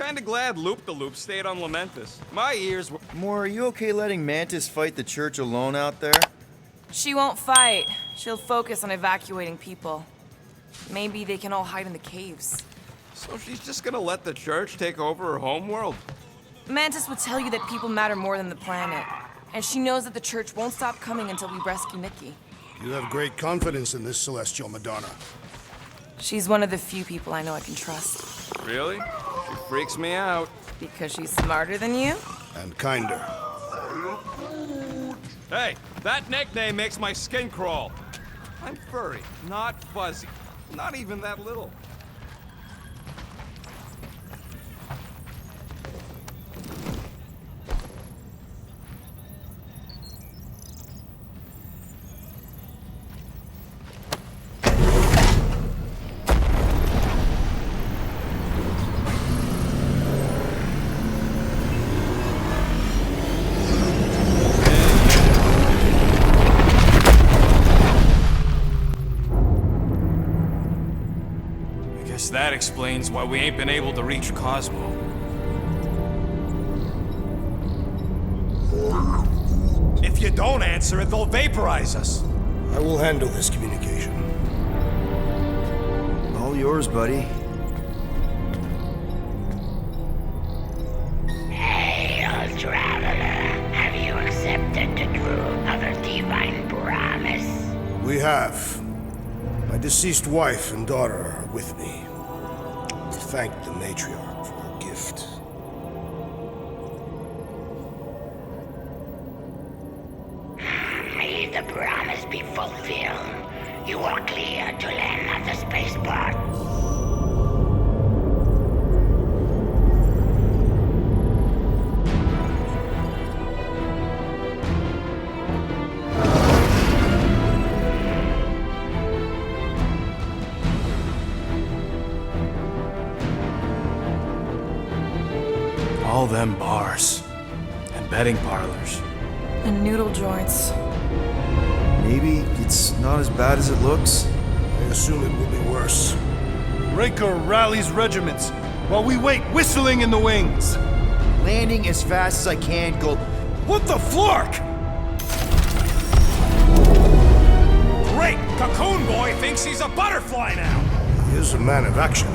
kinda glad Loop-the-Loop stayed on Lamentus. My ears were... Moore, are you okay letting Mantis fight the church alone out there? She won't fight. She'll focus on evacuating people. Maybe they can all hide in the caves. So she's just gonna let the church take over her homeworld? Mantis would tell you that people matter more than the planet. And she knows that the church won't stop coming until we rescue Nikki. You have great confidence in this celestial Madonna. She's one of the few people I know I can trust. Really? She freaks me out. Because she's smarter than you? And kinder. Hey, that nickname makes my skin crawl. I'm furry, not fuzzy. Not even that little. That explains why we ain't been able to reach Cosmo. If you don't answer it, they'll vaporize us. I will handle this communication. All yours, buddy. Hail, traveler. Have you accepted the truth of a divine promise? We have. My deceased wife and daughter are with me. To thank the matriarch for her gift. May the promise be fulfilled. You are clear to land at the spaceport. All them bars. And betting parlors. And noodle joints. Maybe it's not as bad as it looks. I assume it will be worse. Raker rallies regiments, while we wait whistling in the wings. Landing as fast as I can, Gold. What the flark? Great! Cocoon Boy thinks he's a butterfly now! He is a man of action.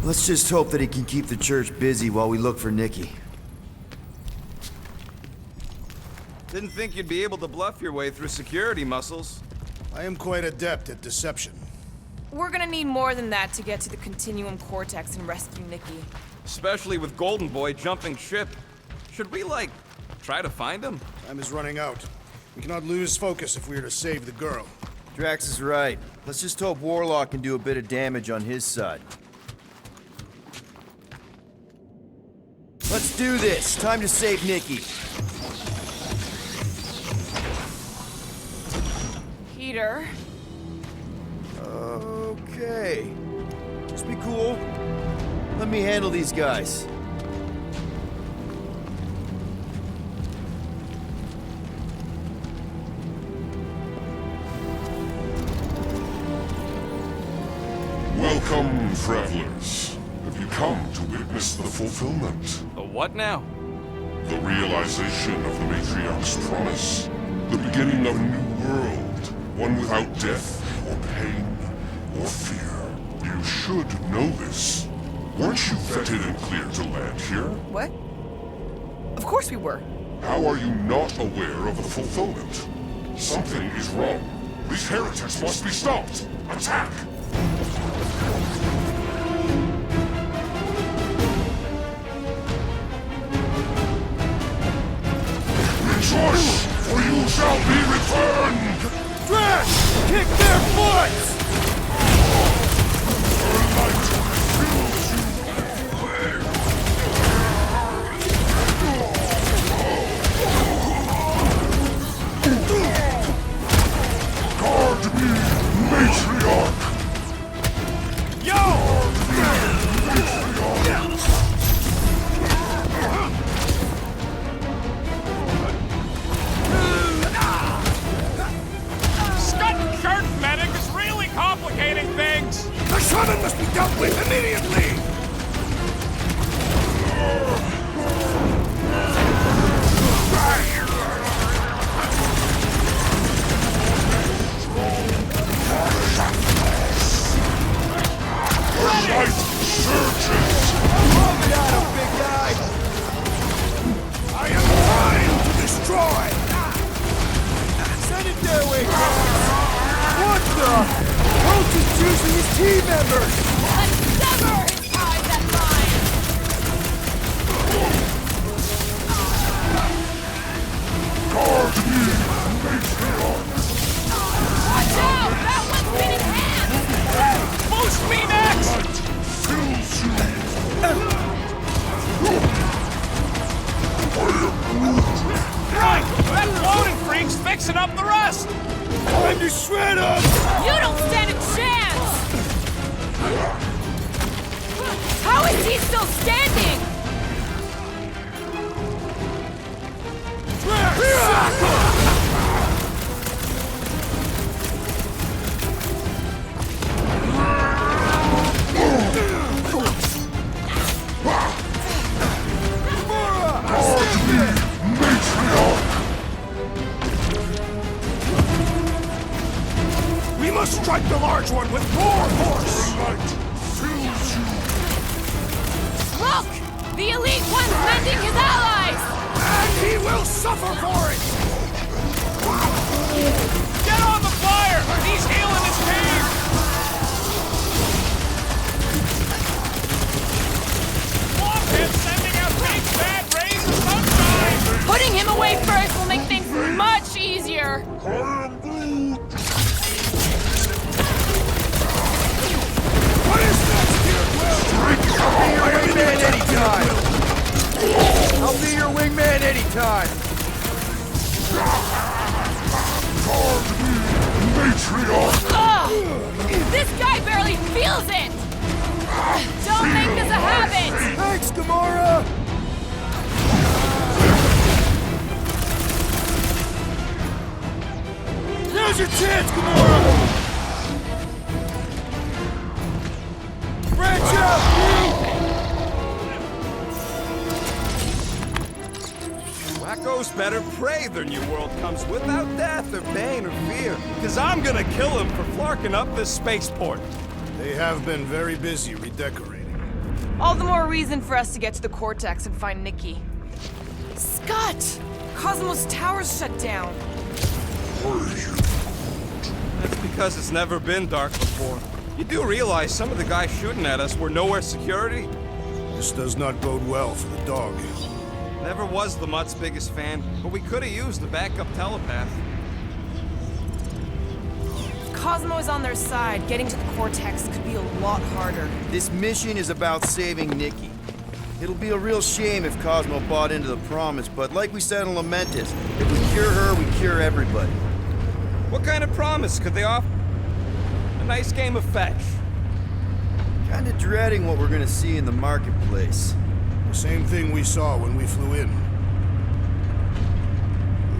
Let's just hope that he can keep the church busy while we look for Nikki. Didn't think you'd be able to bluff your way through security muscles. I am quite adept at deception. We're gonna need more than that to get to the Continuum Cortex and rescue Nikki. Especially with Golden Boy jumping ship. Should we, like, try to find him? Time is running out. We cannot lose focus if we are to save the girl. Drax is right. Let's just hope Warlock can do a bit of damage on his side. Let's do this. Time to save Nikki. Peter. Okay. Just be cool. Let me handle these guys. Welcome, travelers. Have you come to witness the fulfillment? The what now? The realization of the Matriarch's promise. The beginning of a new world. One without death, or pain, or fear. You should know this. Weren't you vetted and cleared to land here? What? Of course we were. How are you not aware of the fulfillment? Something is wrong. These heretics must be stopped. Attack! Rejoice, for you shall be returned! Drax! Kick their butts! Your light fills you. Guard me, Matriarch! Yo! Matriarch! dealt with immediately! Night surges! Move it at him, big guy! I am trying to destroy! Send it their way, What the? Roach is choosing his team members! Let's sever his ties and minds! Guard me, matriarch! Watch out! That one's getting hands! Boost me next! Light fills you! Right! That floating freak's fixing up the rest! Time to shred them! You don't stand a chance! How is he still standing? We must strike the large one with more force! Light fills you! Look! The Elite One's mending his allies! And he will suffer for it! Get on the fire! He's healing his cave! Blockhead sending out big bad rays of sunshine! Putting him away first will make things much easier! I am Groot! What is next, dear Will? I'll be your wingman anytime! Guard me, matriarch! Ugh! This guy barely feels it! Don't make this a habit! Thanks, Gamora! Now's your chance, Gamora! Branch out, Wacko's better pray their new world comes without death or pain or fear. Cause I'm gonna kill him for flarking up this spaceport. They have been very busy redecorating. All the more reason for us to get to the Cortex and find Nikki. Scott! Cosmos Tower's shut down. That's because it's never been dark before. You do realize some of the guys shooting at us were nowhere security? This does not bode well for the dog. Never was the Mutt's biggest fan, but we could have used a backup telepath. Cosmo is on their side. Getting to the Cortex could be a lot harder. This mission is about saving Nikki. It'll be a real shame if Cosmo bought into the promise, but like we said in Lamentus, if we cure her, we cure everybody. What kind of promise could they offer? A nice game of fetch. Kinda dreading what we're gonna see in the marketplace. The same thing we saw when we flew in.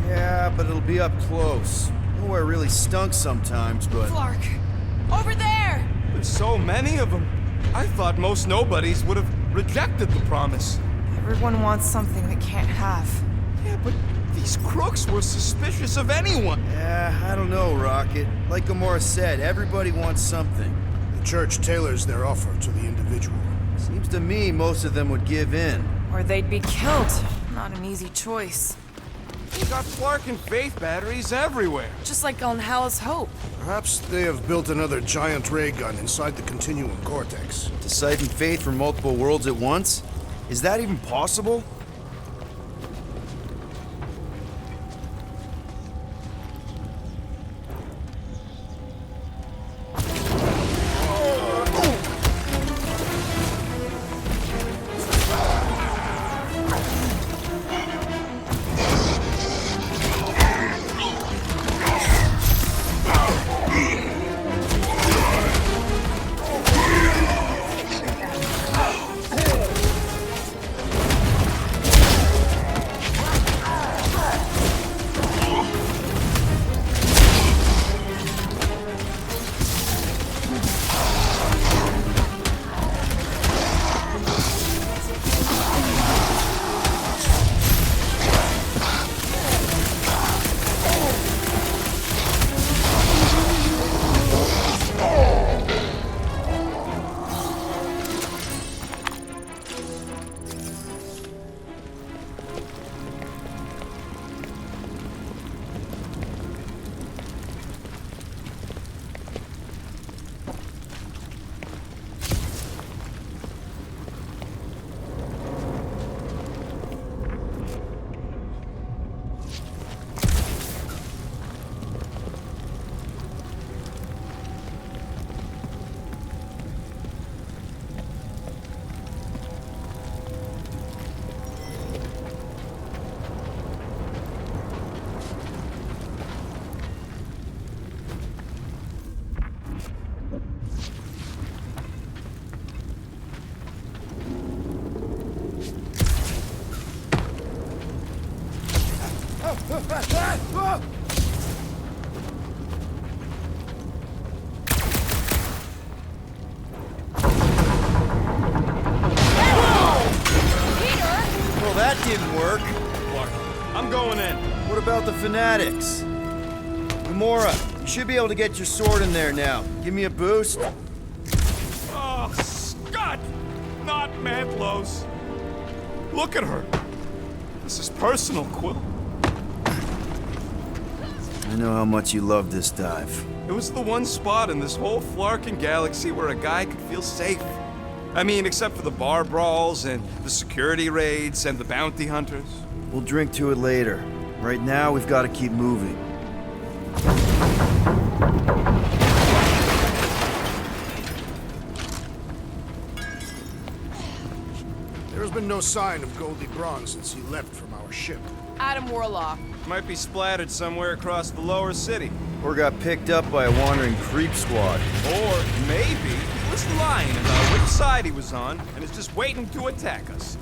Yeah, but it'll be up close. Nowhere really stunk sometimes, but... Clark! Over there! There's so many of them. I thought most nobodies would have rejected the promise. Everyone wants something they can't have. Yeah, but these crooks were suspicious of anyone. Yeah, I don't know, Rocket. Like Gamora said, everybody wants something. The church tailors their offer to the individual. Seems to me most of them would give in. Or they'd be killed. Not an easy choice. You got Flark and Faith batteries everywhere. Just like on Hal's Hope. Perhaps they have built another giant ray gun inside the Continuum Cortex. To siphon faith from multiple worlds at once? Is that even possible? Well, that didn't work. Clark, I'm going in. What about the fanatics? Gamora, you should be able to get your sword in there now. Give me a boost. Oh, Scott! Not Mantlos. Look at her. This is personal, Quill. I know how much you love this dive. It was the one spot in this whole Flarkin galaxy where a guy could feel safe. I mean, except for the bar brawls and the security raids and the bounty hunters. We'll drink to it later. Right now, we've got to keep moving. There's been no sign of Goldie Braun since he left from our ship. Adam Warlock. Might be splattered somewhere across the lower city. Or got picked up by a wandering creep squad. Or maybe he was lying about which side he was on and is just waiting to attack us.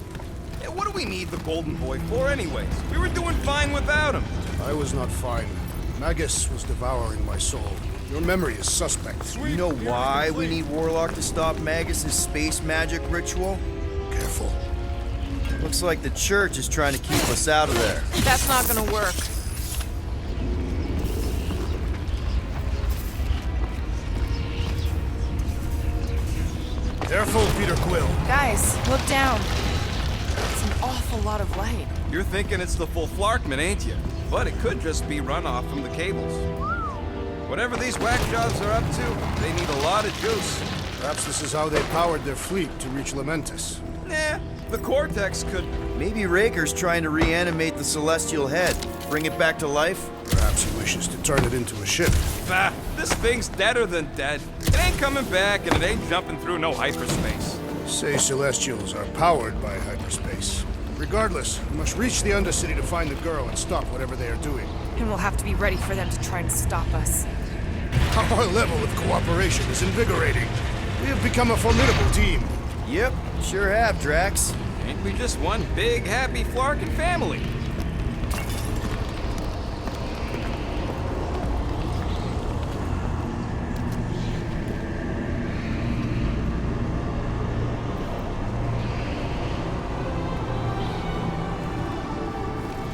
Hey, what do we need the Golden Boy for anyways? We were doing fine without him. I was not fine. Magus was devouring my soul. Your memory is suspect. You know why we need Warlock to stop Magus's space magic ritual? Careful. Looks like the church is trying to keep us out of there. That's not gonna work. Careful, Peter Quill. Guys, look down. It's an awful lot of light. You're thinking it's the full Flarkman, ain't you? But it could just be runoff from the cables. Whatever these whack jobs are up to, they need a lot of juice. Perhaps this is how they powered their fleet to reach Lamentis. Nah, the Cortex could... Maybe Raker's trying to reanimate the Celestial Head. Bring it back to life? Perhaps he wishes to turn it into a ship. Bah, this thing's deader than dead. It ain't coming back, and it ain't jumping through no hyperspace. Say Celestials are powered by hyperspace. Regardless, we must reach the Undercity to find the girl and stop whatever they are doing. And we'll have to be ready for them to try and stop us. Our level of cooperation is invigorating. We have become a formidable team. Yep, sure have, Drax. Ain't we just one big, happy Flarkin family?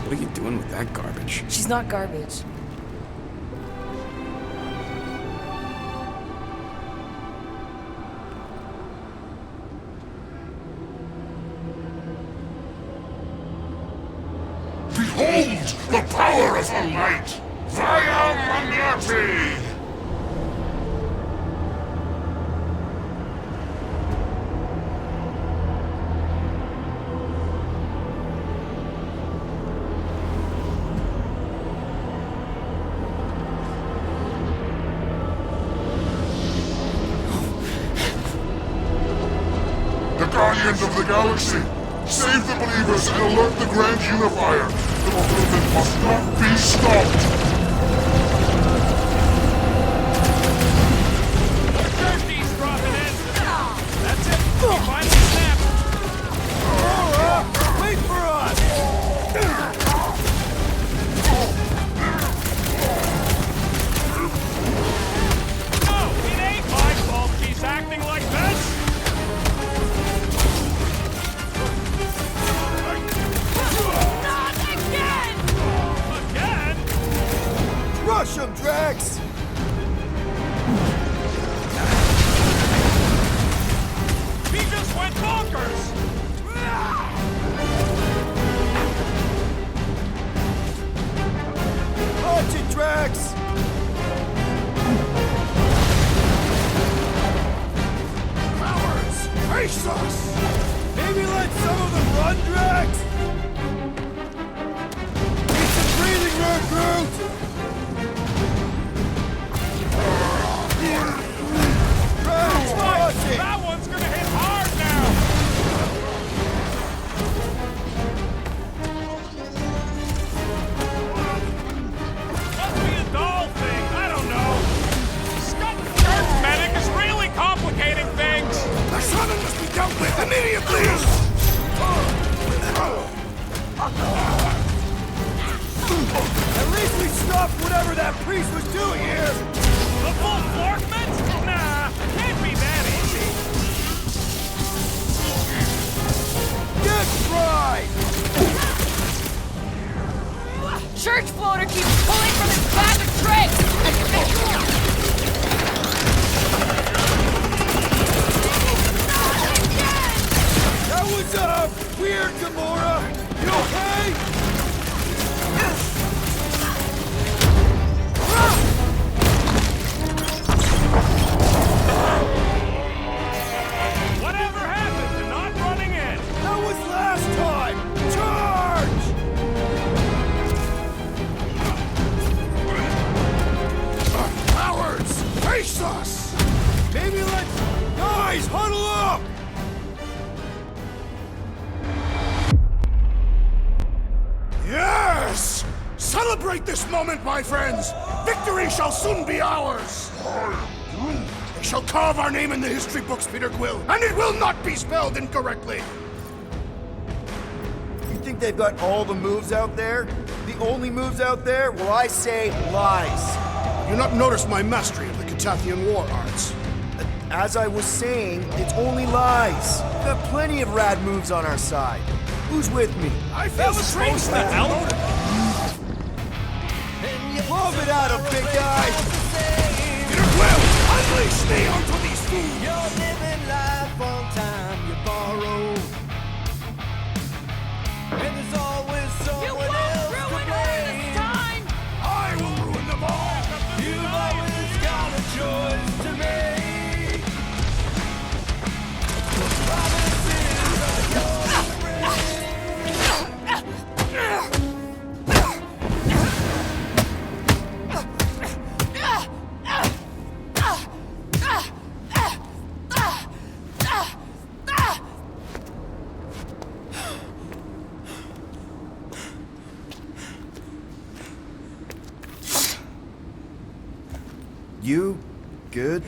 What are you doing with that garbage? She's not garbage. Behold the power of the light! Via Manati! The Guardians of the Galaxy! Save the believers and alert the Grand Unifier! The movement must not be stopped! Thirsty's dropping in! That's it! We finally snapped! Wait for us! No, it ain't my fault he's acting like this! Rush him, Drax! He just went bonkers! Watch it, Drax! Cowards! Face us! Maybe let some of them run, Drax! Need some breathing room, Groot! Drax, watch it! That one's gonna hit hard now! Must be a doll thing, I don't know. Scott Church Medic is really complicating things! The summon must be dealt with immediately! At least we stopped whatever that priest was doing here! The full Forkman? Nah, can't be that easy. Good try! Church floater keeps pulling from his bag of tricks! That was, weird, Gamora! You okay? Whatever happened to not running in? That was last time! Charge! Cowards! Face us! Maybe let's... Guys, huddle up! Yes! Celebrate this moment, my friends! Victory shall soon be ours! They shall carve our name in the history books, Peter Quill, and it will not be spelled incorrectly! You think they've got all the moves out there? The only moves out there? Well, I say lies. You not notice my mastery of the Catathian war arts? As I was saying, it's only lies. We've got plenty of rad moves on our side. Who's with me? I feel Strange the hell? Love it out of big guy! Peter Quill, unleash me onto these fools! You're living life on time you borrow. And there's always someone else to blame. time! I will ruin them all! You've always got a choice to make. Promises are yours to break. You? Good?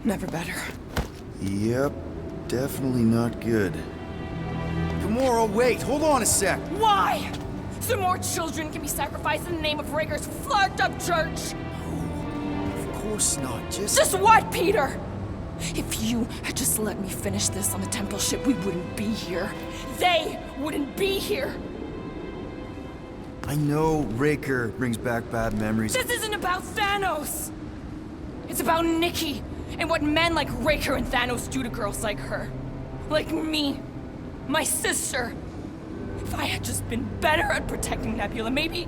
Never better. Yep, definitely not good. Gamora, wait, hold on a sec. Why? So more children can be sacrificed in the name of Rager's flagged-up church? Of course not, Just what, Peter? If you had just let me finish this on the temple ship, we wouldn't be here. They wouldn't be here. I know Raker brings back bad memories. This isn't about Thanos. It's about Nikki and what men like Raker and Thanos do to girls like her. Like me. My sister. If I had just been better at protecting Nebula, maybe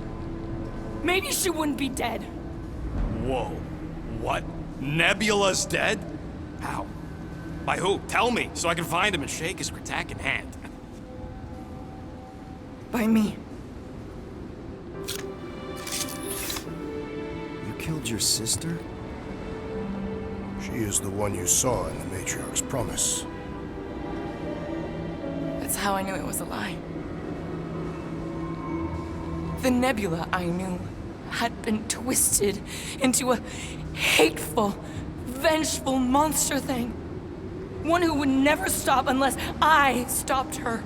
she wouldn't be dead. Whoa. What? Nebula's dead? How? By who? Tell me, so I can find him and shake his Kratak in hand. By me. You killed your sister? She is the one you saw in the Matriarch's promise. That's how I knew it was a lie. The Nebula I knew had been twisted into a hateful, vengeful monster thing. One who would never stop unless I stopped her.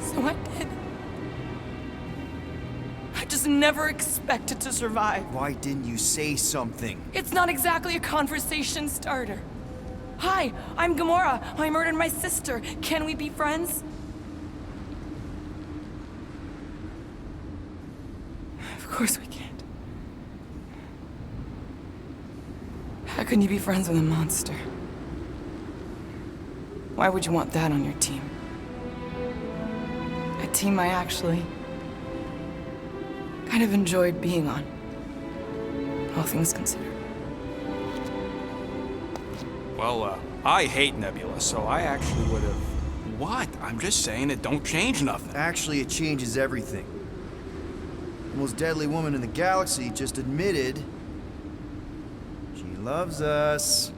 So I did. I just never expected to survive. Why didn't you say something? It's not exactly a conversation starter. Hi, I'm Gamora. I murdered my sister. Can we be friends? Of course we can't. How can you be friends with a monster? Why would you want that on your team? A team I actually kind of enjoyed being on, all things considered. Well, I hate Nebula, so I actually would have... What? I'm just saying it don't change nothing. Actually, it changes everything. The most deadly woman in the galaxy just admitted she loves us.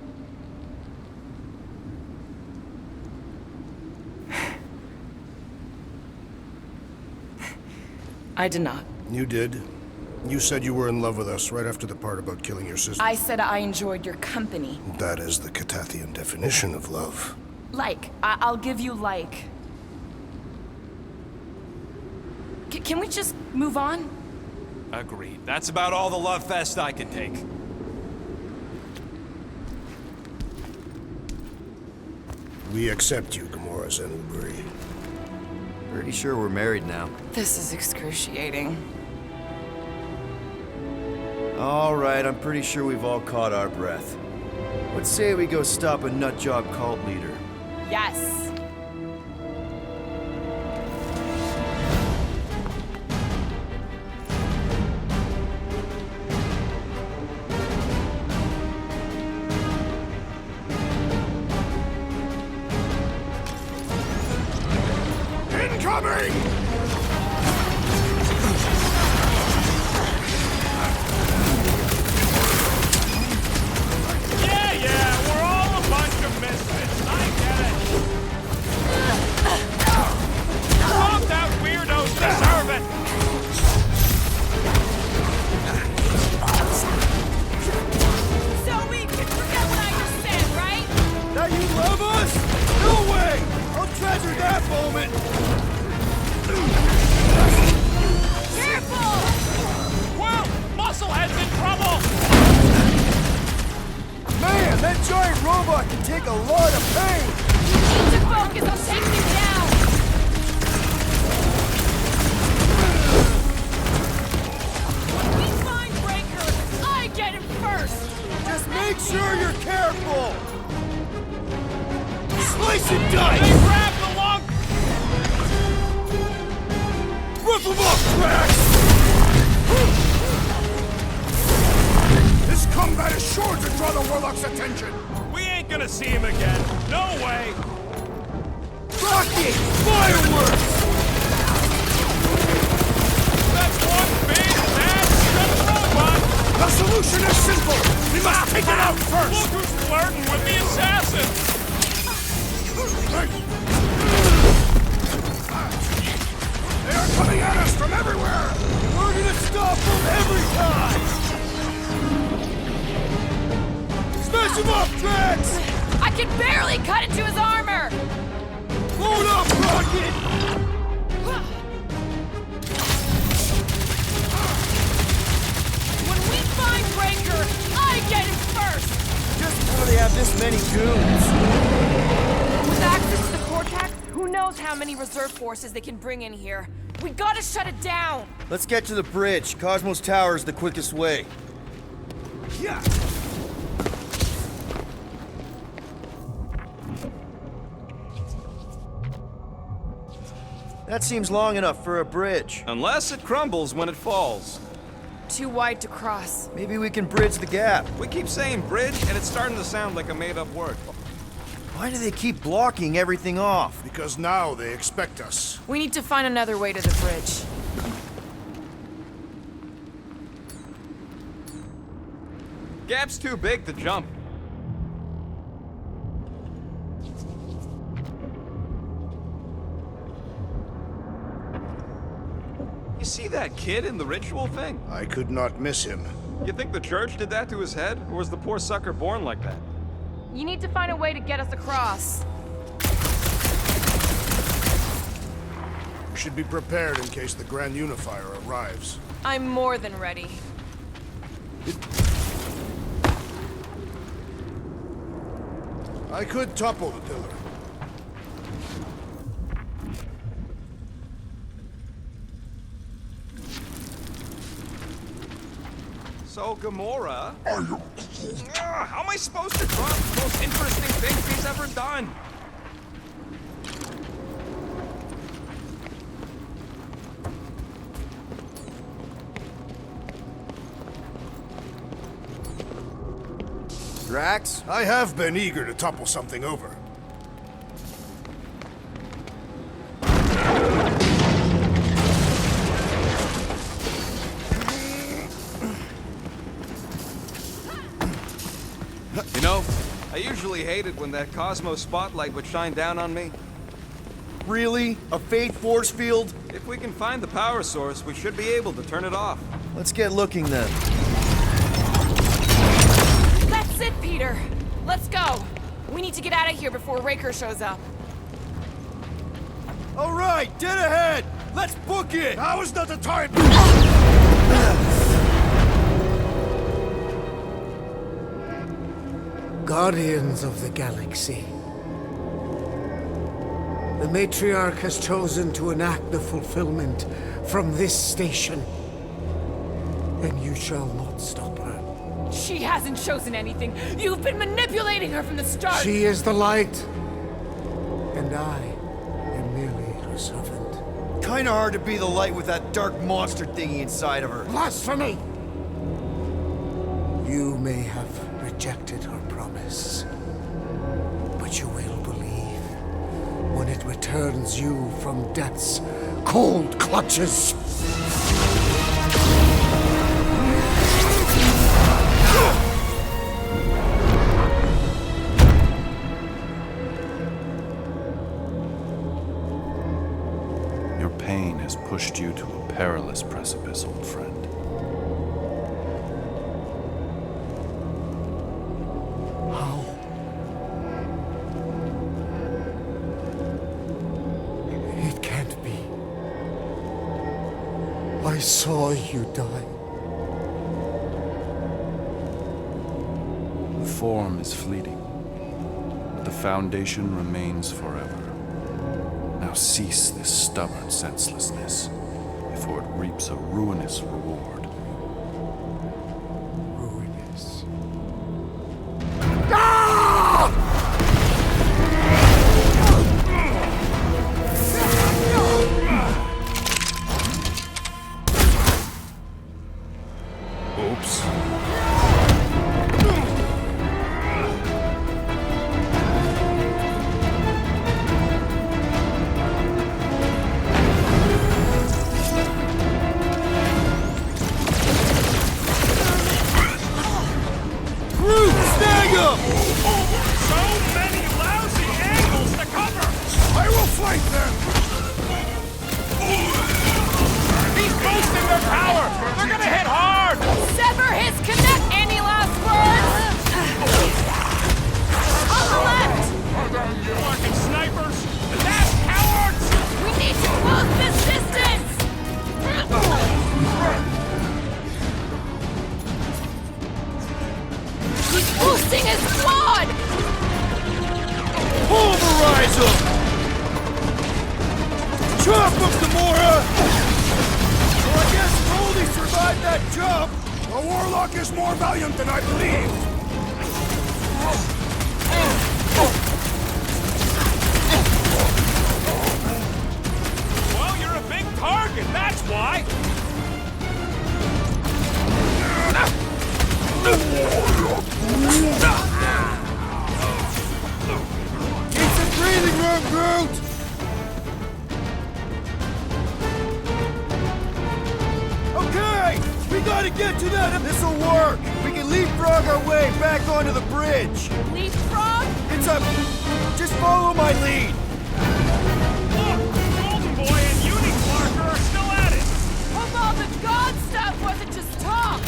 I did not. You did. You said you were in love with us right after the part about killing your sister. I said I enjoyed your company. That is the Catathian definition of love. I'll give you Can we just move on? Agreed. That's about all the love fest I can take. We accept you, Gamora Zenubri. Pretty sure we're married now. This is excruciating. All right, I'm pretty sure we've all caught our breath. Let's say we go stop a nutjob cult leader. Yes. Incoming! Yeah, we're all a bunch of misfits. I get it. Pumped out weirdos deserve it. So we can forget what I just said, right? That you love us? No way! I'll treasure that moment! Careful! Well, Musclehead's in trouble. Man, that giant robot can take a lot of pain! Need to focus on taking him down! When we find Breaker, I get him first! Just make sure you're careful! Slice and dice! They grabbed the long... Rip them off, Drax! This combat is sure to draw the Warlock's attention! We ain't gonna see him again. No way. Rocket! Fireworks! That's one big, bad, shut robot. The solution is simple! We must take it out Look first! who's flirting with the assassin. They are coming at us from everywhere! We're gonna stop them every time! Smash him up, Drax! I can barely cut into his armor! Load up, Rocket! When we find Breaker, I get him first! Just how do they have this many goons? With access to the Cortex, who knows how many reserve forces they can bring in here. We gotta shut it down! Let's get to the bridge. Cosmos Tower is the quickest way. Yeah! That seems long enough for a bridge. Unless it crumbles when it falls. Too wide to cross. Maybe we can bridge the gap. We keep saying bridge, and it's starting to sound like a made-up word. Why do they keep blocking everything off? Because now they expect us. We need to find another way to the bridge. Gap's too big to jump. You see that kid in the ritual thing? I could not miss him. You think the church did that to his head, or was the poor sucker born like that? You need to find a way to get us across. We should be prepared in case the Grand Unifier arrives. I'm more than ready. I could topple the pillar. So, Gamora... How am I supposed to drop the most interesting things he's ever done? Drax? I have been eager to topple something over. You know, I usually hated when that Cosmos spotlight would shine down on me. Really? A fate force field? If we can find the power source, we should be able to turn it off. Let's get looking then. That's it, Peter. Let's go. We need to get out of here before Raker shows up. All right, dead ahead! Let's book it! Now is not the time! Guardians of the Galaxy. The Matriarch has chosen to enact the fulfillment from this station. And you shall not stop her. She hasn't chosen anything. You've been manipulating her from the start. She is the light. And I am merely her servant. Kinda hard to be the light with that dark monster thingy inside of her. Blasphemy! You may have rejected her promise, but you will believe when it returns you from death's cold clutches. Your pain has pushed you to a perilous precipice, old friend. How? It can't be. I saw you die. The form is fleeting, but the foundation remains forever. Now cease this stubborn senselessness, before it reaps a ruinous reward. Ruinous. Oops. So many lousy angles to cover! I will flank them! He's boosting their power! They're gonna hit hard! Sever his connect! Any last words? On the left! Fucking snipers! That's cowards! We need to close this distance! He's boosting his squad! Pulverize him! Chop him, Gamora! So I guess Goldie survived that jump! The Warlock is more valiant than I believed! Well, you're a big target, that's why! Keep some breathing room, Groot! Okay! We gotta get to that! This'll work! We can leapfrog our way back onto the bridge! Leapfrog? It's a... Just follow my lead! Look! Golden Boy and Unicorn are still at it! Hope all the god stuff wasn't just talk!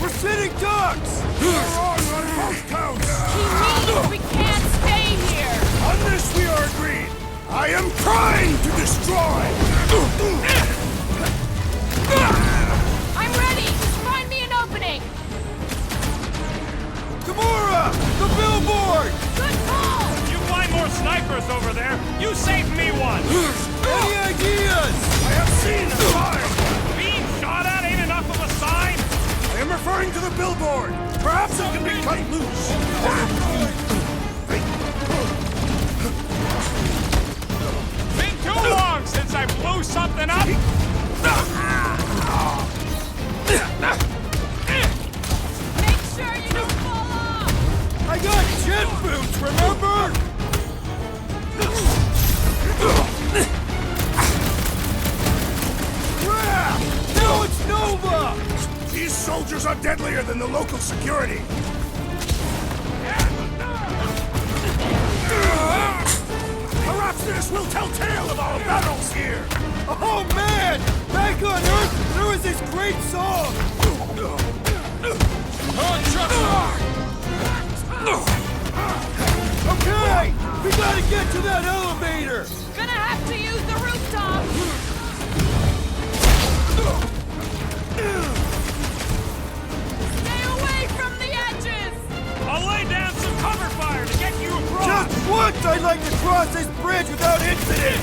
We're sitting ducks! We're on both counts! He means we can't stay here! On this we are agreed! I am trying to destroy! I'm ready! Just find me an opening! Gamora! The billboard! Good call! You find more snipers over there, you save me one! Any ideas? I have seen a sign! Being shot at ain't enough of a sign! I am referring to the billboard! Perhaps it can be cut loose! Been too long since I blew something up! Make sure you don't fall off! I got jet boots, remember? Crap! Now it's Nova! These soldiers are deadlier than the local security! Perhaps this will tell tale of our battles here! Oh man! Back on Earth, there was this great song! Okay! We gotta get to that elevator! Gonna have to use the rooftop! like to cross this bridge without incident!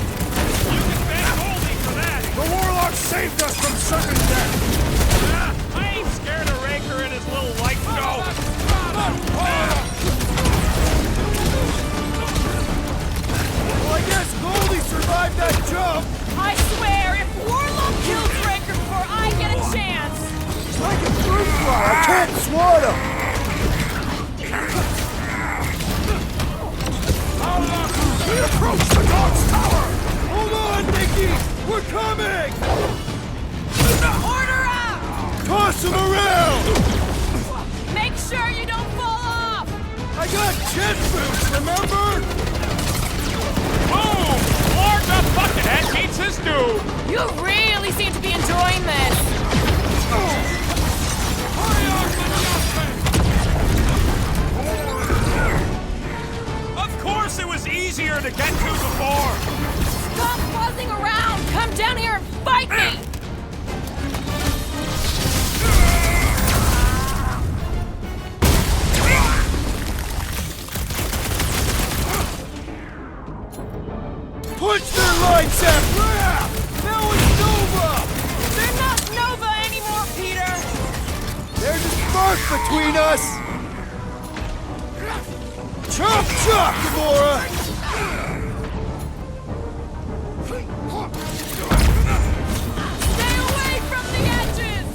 You can thank Goldie for that! The warlock saved us from certain death! I ain't scared of Raker and his little light show! Well, I guess Goldie survived that jump! I swear, if Warlock kills Raker before I get a chance... It's like a fruit fly! I can't swat him! We approach the dog's tower! Hold on, Nicky! We're coming! Order out! Toss him around! Make sure you don't fall off! I got jet boots, remember? Boom! Lord the Buckethead beats his due! You really seem to be enjoying this! Of course it was easier to get to before! Stop buzzing around! Come down here and fight me! Punch their lights out! Now it's Nova! They're not Nova anymore, Peter! There's a spark between us! Chop chop, Gamora! Stay away from the edges!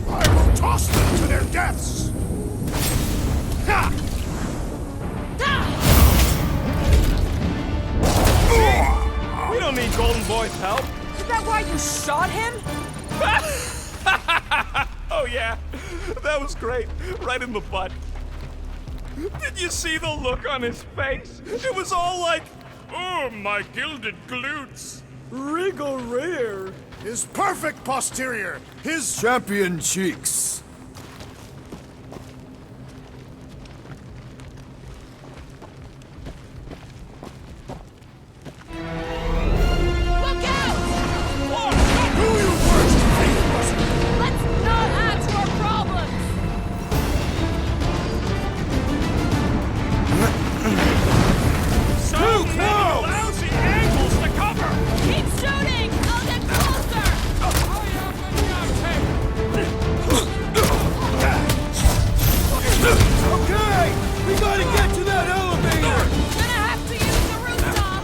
I will toss them to their deaths! Ha! We don't need Golden Boy's help. Is that why you shot him? Oh yeah, that was great. Right in the butt. Did you see the look on his face? It was all like, oh, my gilded glutes. Regal rear! His perfect posterior! His Champion cheeks! Look out! who you worst haters! Let's not add to our problems! So many lousy angles to cover! Keep shooting! I'll get closer! Okay! We gotta get to that elevator! Gonna have to use the rooftop!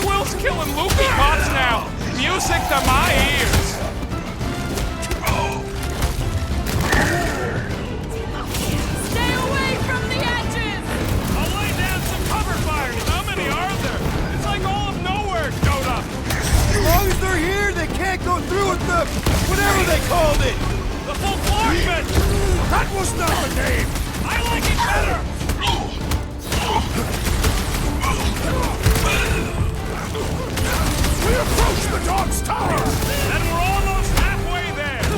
Will's killing loopy cops now! Music to my ears! Stay away from the edges! I'll lay down some cover fires! How many are there? It's like all of nowhere showed up! As long as they're here, they can't go through with the... whatever they called it! The full floorman! That was not the name! I like it better! We approach the dog's tower! And we're almost halfway there!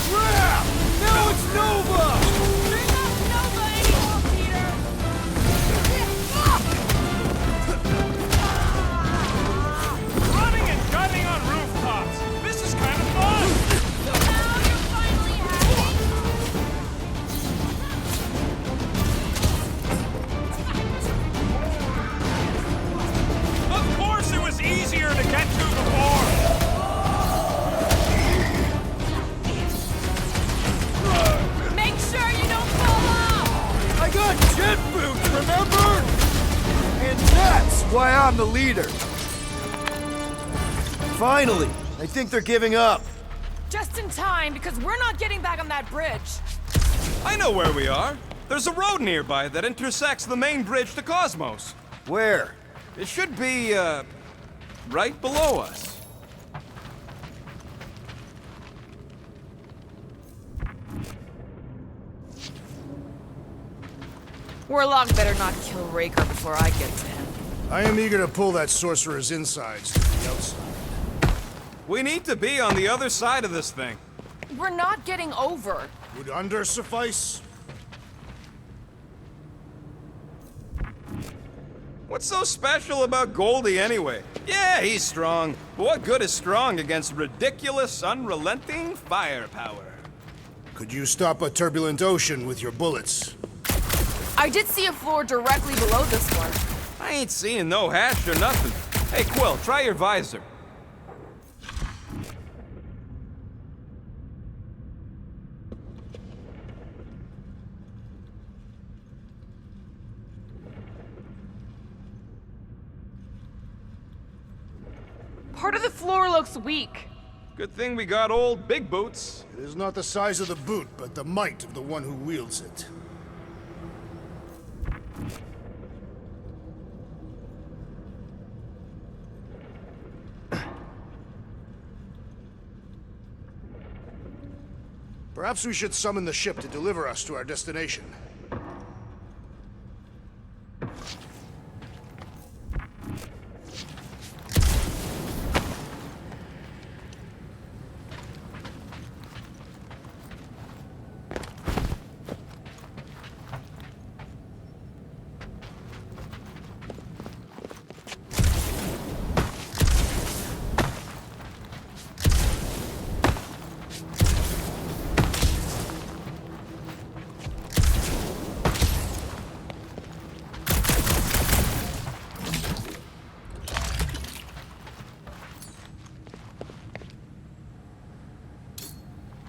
Crap! Now it's Nova! They're not Nova anymore, Peter! Running and gunning on rooftops! This is kind of fun! So now you're finally happy? Of course it was easier to get to before! Make sure you don't fall off! I got jet boots, remember? And that's why I'm the leader. Finally! I think they're giving up. Just in time, because we're not getting back on that bridge. I know where we are. There's a road nearby that intersects the main bridge to Cosmos. Where? It should be, right below us. Warlock better not kill Raker before I get to him. I am eager to pull that sorcerer's insides to the outside. We need to be on the other side of this thing. We're not getting over. Would under suffice? What's so special about Goldie anyway? Yeah, he's strong, but what good is strong against ridiculous, unrelenting firepower? Could you stop a turbulent ocean with your bullets? I did see a floor directly below this one. I ain't seeing no hatch or nothing. Hey, Quill, try your visor. Part of the floor looks weak. Good thing we got old Big Boots. It is not the size of the boot, but the might of the one who wields it. Perhaps we should summon the ship to deliver us to our destination.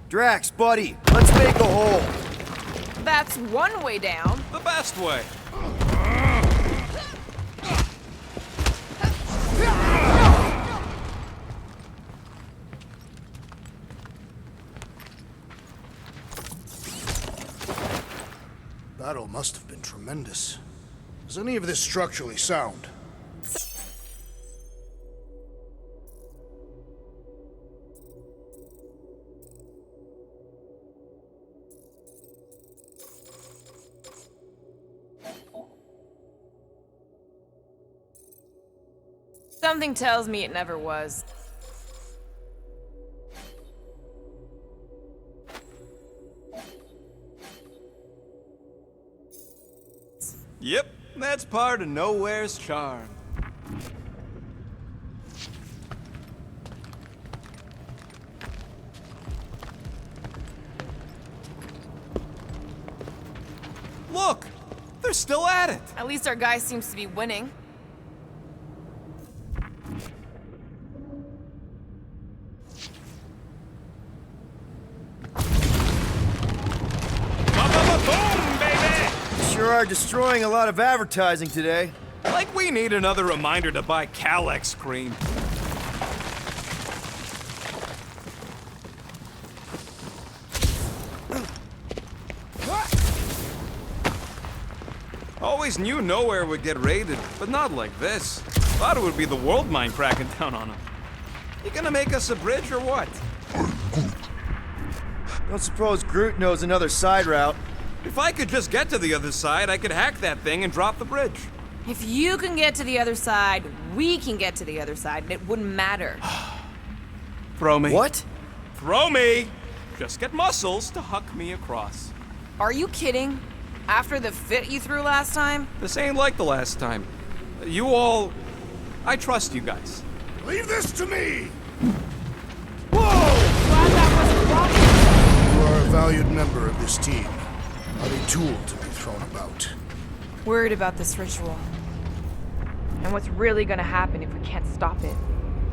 Drax, buddy, let's make a hole. That's one way down. The best way. Battle must have been tremendous. Is any of this structurally sound? Something tells me it never was. Yep, that's part of Nowhere's charm. Look! They're still at it! At least our guy seems to be winning. Boom, baby! Sure are destroying a lot of advertising today. Like we need another reminder to buy Calex cream. Always knew Nowhere would get raided, but not like this. Thought it would be the world mine cracking down on them. You gonna make us a bridge or what? Don't suppose Groot knows another side route. If I could just get to the other side, I could hack that thing and drop the bridge. If you can get to the other side, we can get to the other side, and it wouldn't matter. Throw me. What? Throw me! Just get muscles to huck me across. Are you kidding? After the fit you threw last time? This ain't like the last time. You all... I trust you guys. Leave this to me! Glad that wasn't wrong. You are a valued member of this team, not a tool to be thrown about. Worried about this ritual. And what's really gonna happen if we can't stop it.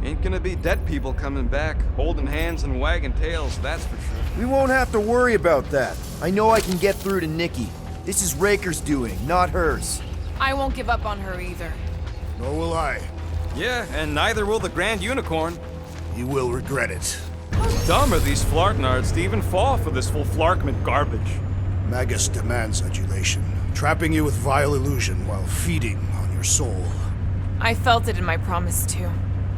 Ain't gonna be dead people coming back, holding hands and wagging tails, that's for sure. We won't have to worry about that. I know I can get through to Nikki. This is Raker's doing, not hers. I won't give up on her either. Nor will I. Yeah, and neither will the Grand Unicorn. You will regret it. Dumb are these flarknards to even fall for this full flarkment garbage. Magus demands adulation, trapping you with vile illusion while feeding on your soul. I felt it in my promise too.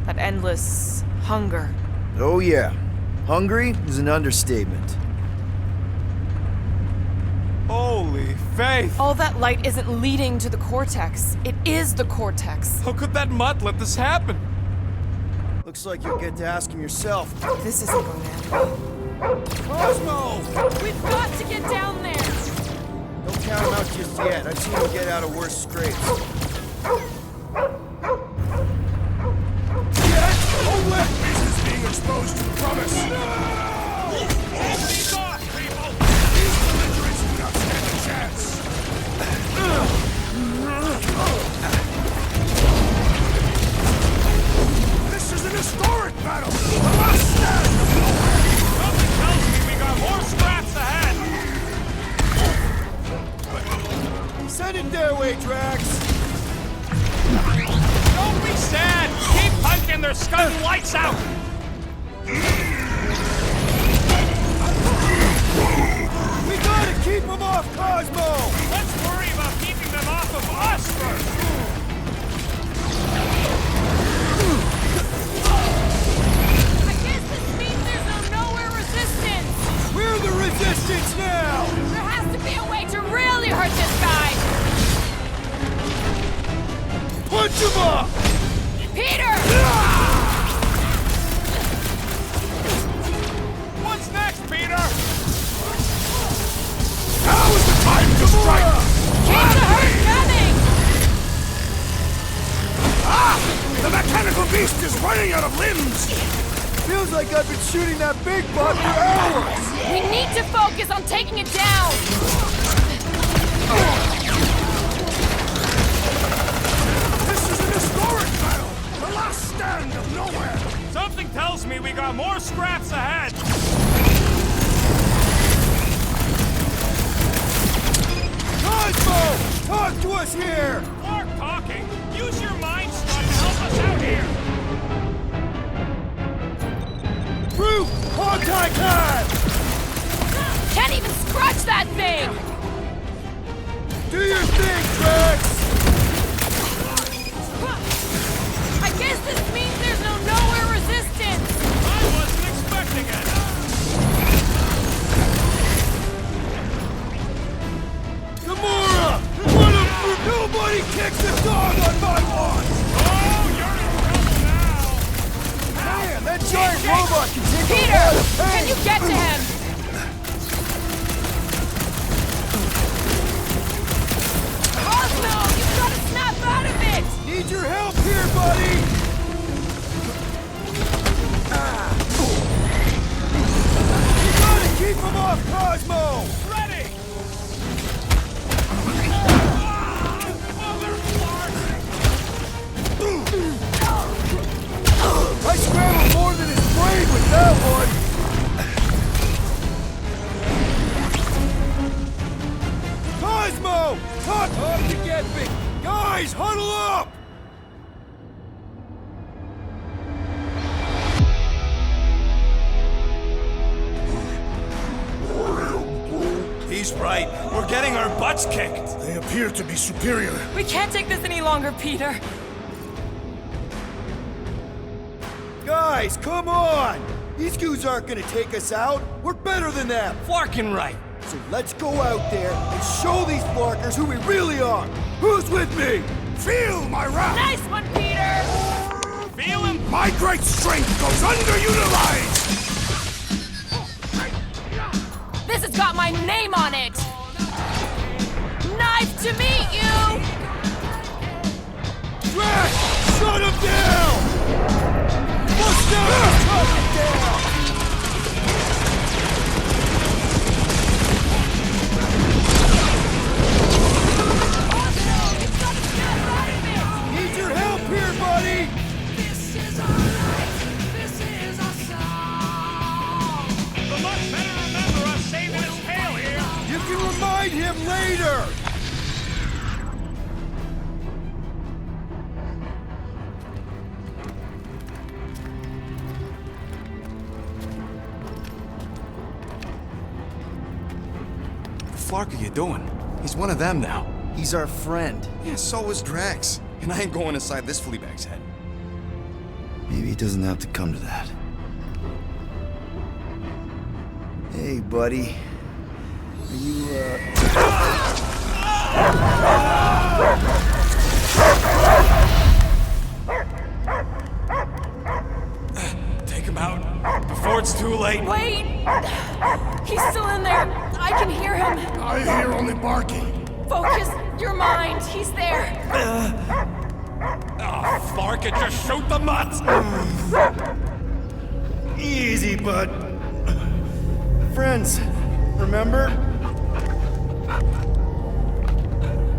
That endless hunger. Oh yeah. Hungry is an understatement. Holy faith! All that light isn't leading to the cortex. It is the cortex. How could that mutt let this happen? Looks like you'll get to ask him yourself. This isn't going to end. Cosmo! We've got to get down there! Don't count him out just yet. I've seen him get out of worse scrapes. they're scudding lights out! We gotta keep them off Cosmo! Let's worry about keeping them off of us first! I guess this means there's no nowhere resistance! We're the resistance now! There has to be a way to really hurt this guy! Punch him up! Peter! What's next, Peter? Now is the time to strike! Keep the hurt coming! Ah! The mechanical beast is running out of limbs! Feels like I've been shooting that big buck for hours! We need to focus on taking it down! This is an historic battle! The last stand of nowhere! Something tells me we got more scraps ahead! Cosmo! Talk to us here! Clark talking! Use your mind strut to help us out here! Brute! Hog-tie time! Can't even scratch that thing! Do your thing, Drax! I guess this means there's no nowhere resistance! I wasn't expecting it! Gamora! What a... Nobody kicks the dog on my watch! Oh, you're in trouble now! Man, that giant robot can take Peter! a lot of pain! Can you get to him? Cosmo! You've got to snap out of it! Need your help here, buddy! You gotta keep him off Cosmo! Ready! I scrambled more than his brain with that one! Cosmo! Talk up to get me! Guys, huddle up! He's right. We're getting our butts kicked. They appear to be superior. We can't take this any longer, Peter. Guys, come on! These goons aren't gonna take us out. We're better than them. Flarkin' right. So let's go out there and show these Flarkers who we really are. Who's with me? Feel my wrath! Nice one, Peter! Feel him? My great strength goes underutilized! This has got my name on it! Nice to meet you! Drax! Shut him down! Bust down! Shut him down! Need your help here, buddy! The Luck better remember us saving his tail here! You can remind him later! What the flark are you doing? He's one of them now. He's our friend. Yeah, so is Drax. And I ain't going inside this fleabag's head. Maybe it doesn't have to come to that. Hey, buddy. Are you, Take him out before it's too late. Wait! He's still in there. I can hear him. I hear only barking. Focus your mind. He's there. Oh, flark it, just shoot the mutts! Easy, bud. Friends, remember?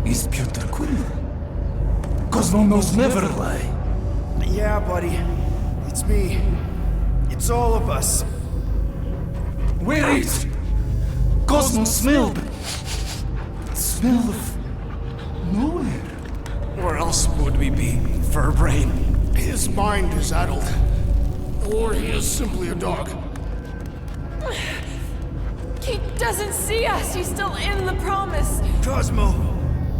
Is Peter Quill? Cosmo knows never lie. Yeah, buddy. It's me. It's all of us. Where is Cosmo smelled? Smell of nowhere. Where else would we be, Furbrain? His mind is addled. Or he is simply a dog. He doesn't see us. He's still in the promise. Cosmo,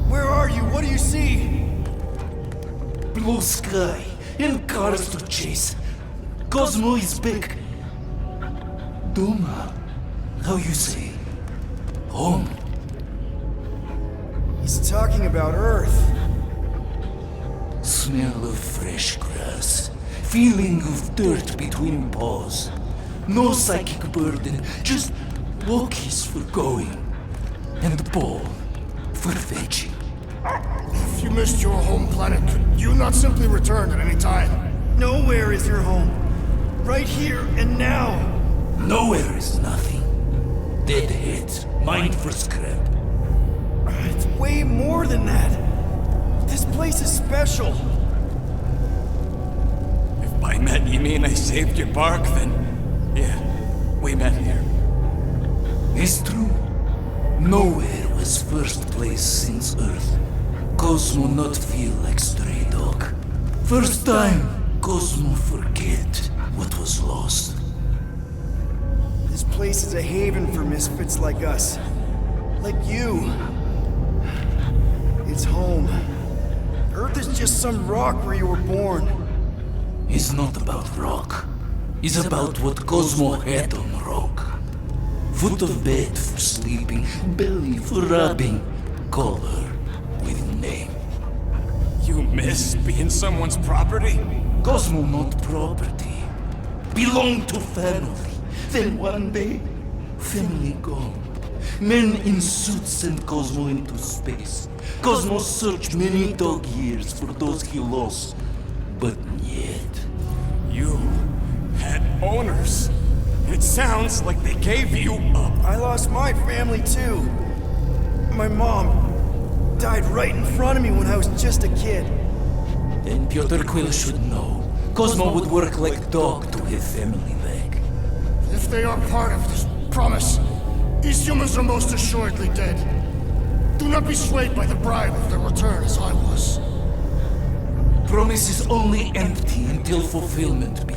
where are you? What do you see? Blue sky and cars to chase. Cosmo is back. Doma, how you say? Home. He's talking about Earth. Smell of fresh grass. Feeling of dirt between paws. No psychic burden, just walkies for going. And the ball for fetching. If you missed your home planet, could you not simply return at any time? Nowhere is your home. Right here and now. Nowhere is nothing. Dead heads, mind for scrap. It's way more than that. This place is special. If by met you mean I saved your bark, then yeah, we met here. It's true. Nowhere was first place since Earth. Cosmo not feel like stray dog. First time, Cosmo forget what was lost. This place is a haven for misfits like us. Like you. It's home. Earth is just some rock where you were born. It's not about rock. It's about what Cosmo had on rock. Foot of bed for sleeping, belly for rubbing, color with name. You miss being someone's property? Cosmo not property. Belong to family. Then one day, family gone. Men in suits send Cosmo into space. Cosmo searched many dog years for those he lost. But yet... You had owners. It sounds like they gave you up. I lost my family too. My mom died right in front of me when I was just a kid. Then Piotr Quill should know. Cosmo would work like dog to have family back. If they are part of this promise, these humans are most assuredly dead. Do not be swayed by the bribe of their return as I was. Promise is only empty until fulfillment be.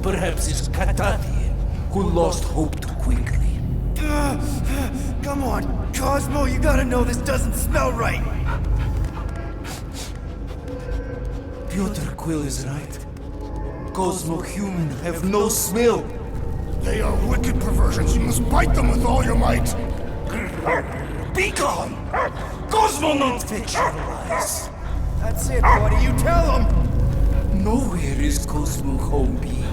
Perhaps it's Katatian who lost hope too quickly. Come on, Cosmo, you gotta know this doesn't smell right. Piotr Quill is right. Cosmo human have no smell. They are wicked perversions. You must bite them with all your might. Be gone! Cosmo not fetch your lies. That's it, buddy. You tell him. Nowhere is Cosmo home be.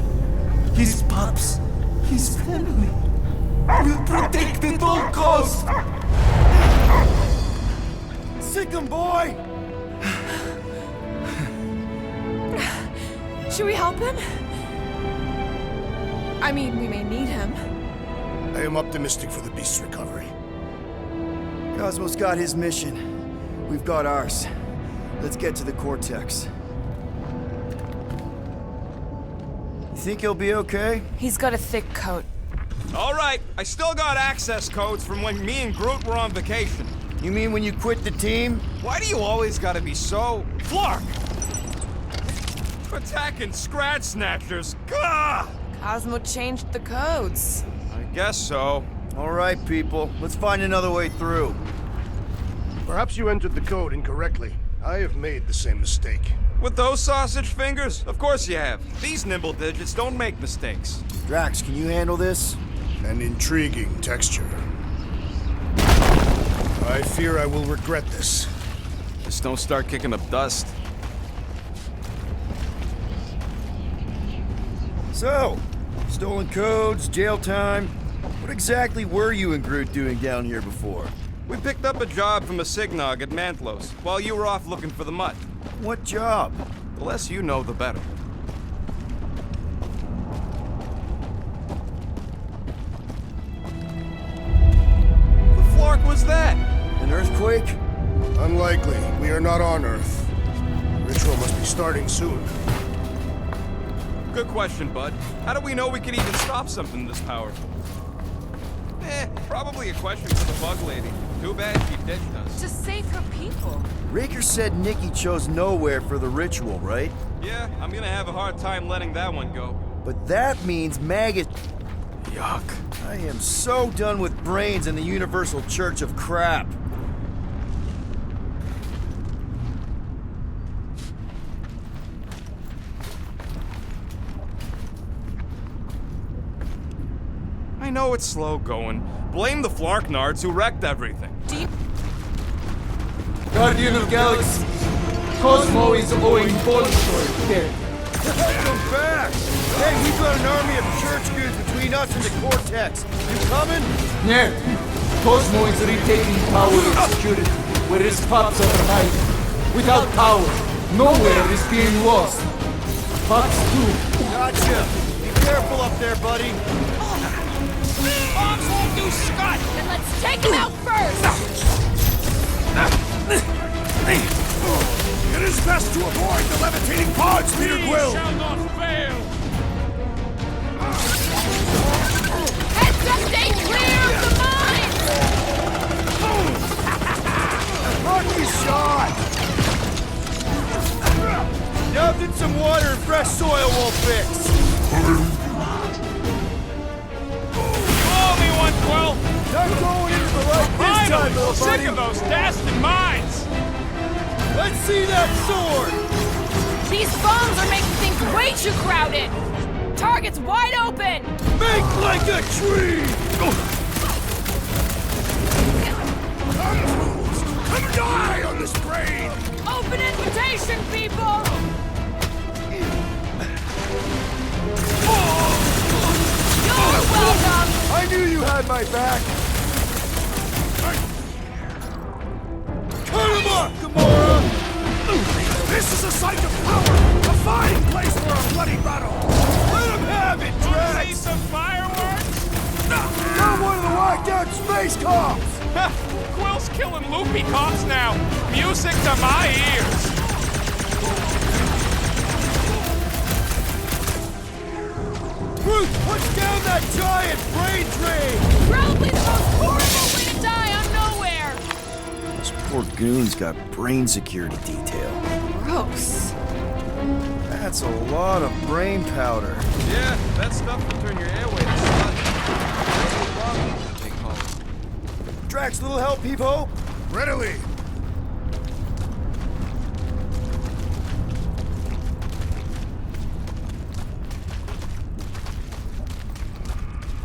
His pups, his family, will protect at all costs. Sick 'em, boy. Should we help him? I mean, we may need him. I am optimistic for the beast's recovery. Cosmo's got his mission. We've got ours. Let's get to the Cortex. You think he'll be okay? He's got a thick coat. All right, I still got access codes from when me and Groot were on vacation. You mean when you quit the team? Why do you always gotta be so... Flark! Attacking Scratch Snatchers. Gah! Cosmo changed the codes. I guess so. All right, people. Let's find another way through. Perhaps you entered the code incorrectly. I have made the same mistake. With those sausage fingers? Of course you have. These nimble digits don't make mistakes. Drax, can you handle this? An intriguing texture. I fear I will regret this. Just don't start kicking up dust. So, stolen codes, jail time. What exactly were you and Groot doing down here before? We picked up a job from a Signog at Mantlos, while you were off looking for the mutt. What job? The less you know, the better. The flark was that? An earthquake? Unlikely. We are not on Earth. Ritual must be starting soon. Good question, bud. How do we know we can even stop something this powerful? Probably a question for the bug lady. Too bad she ditched us. To save her people. Raker said Nikki chose nowhere for the ritual, right? Yeah, I'm gonna have a hard time letting that one go. But that means maggot. Yuck. I am so done with brains and the Universal Church of Crap. I know it's slow going. Blame the Flarknards who wrecked everything. Guardian of Galaxies, Cosmo is owing Bolshoi dead. Welcome back! Hey, we've got an army of church goons between us and the Cortex. You coming? Yeah, Cosmo is retaking power and security, where his pups are hiding. Without power, nowhere is being lost. Pups too. Gotcha! Be careful up there, buddy. Bombs won't do Scott! Then let's take him out first! It is best to avoid the levitating pods, Peter Quill! Shall not fail! Heads up, stay clear of the mines! Lucky shot! Nothing some water and fresh soil won't fix. Follow me, 112! Not going into the light this time, Finally! little Sick buddy. of those dastard mines! Let's see that sword! These bombs are making things way too crowded! Target's wide open! Make like a tree! Come, fools! Come die on this brain! Open invitation, people! You're welcome! I knew you had my back! Cut him up, Gamora! This is a site of power! A fine place for a bloody battle! Let him have it, See Drax! some fireworks? You're one of the whacked out space cops! Quill's killing loopy cops now. Music to my ears. Bruce, push down that giant brain drain! Probably the most horrible way to die on nowhere! Those poor goons got brain security detail. Gross. That's a lot of brain powder. Yeah, that stuff will turn your airway to sludge. They call it. Drax, little help, Peepo? Readily!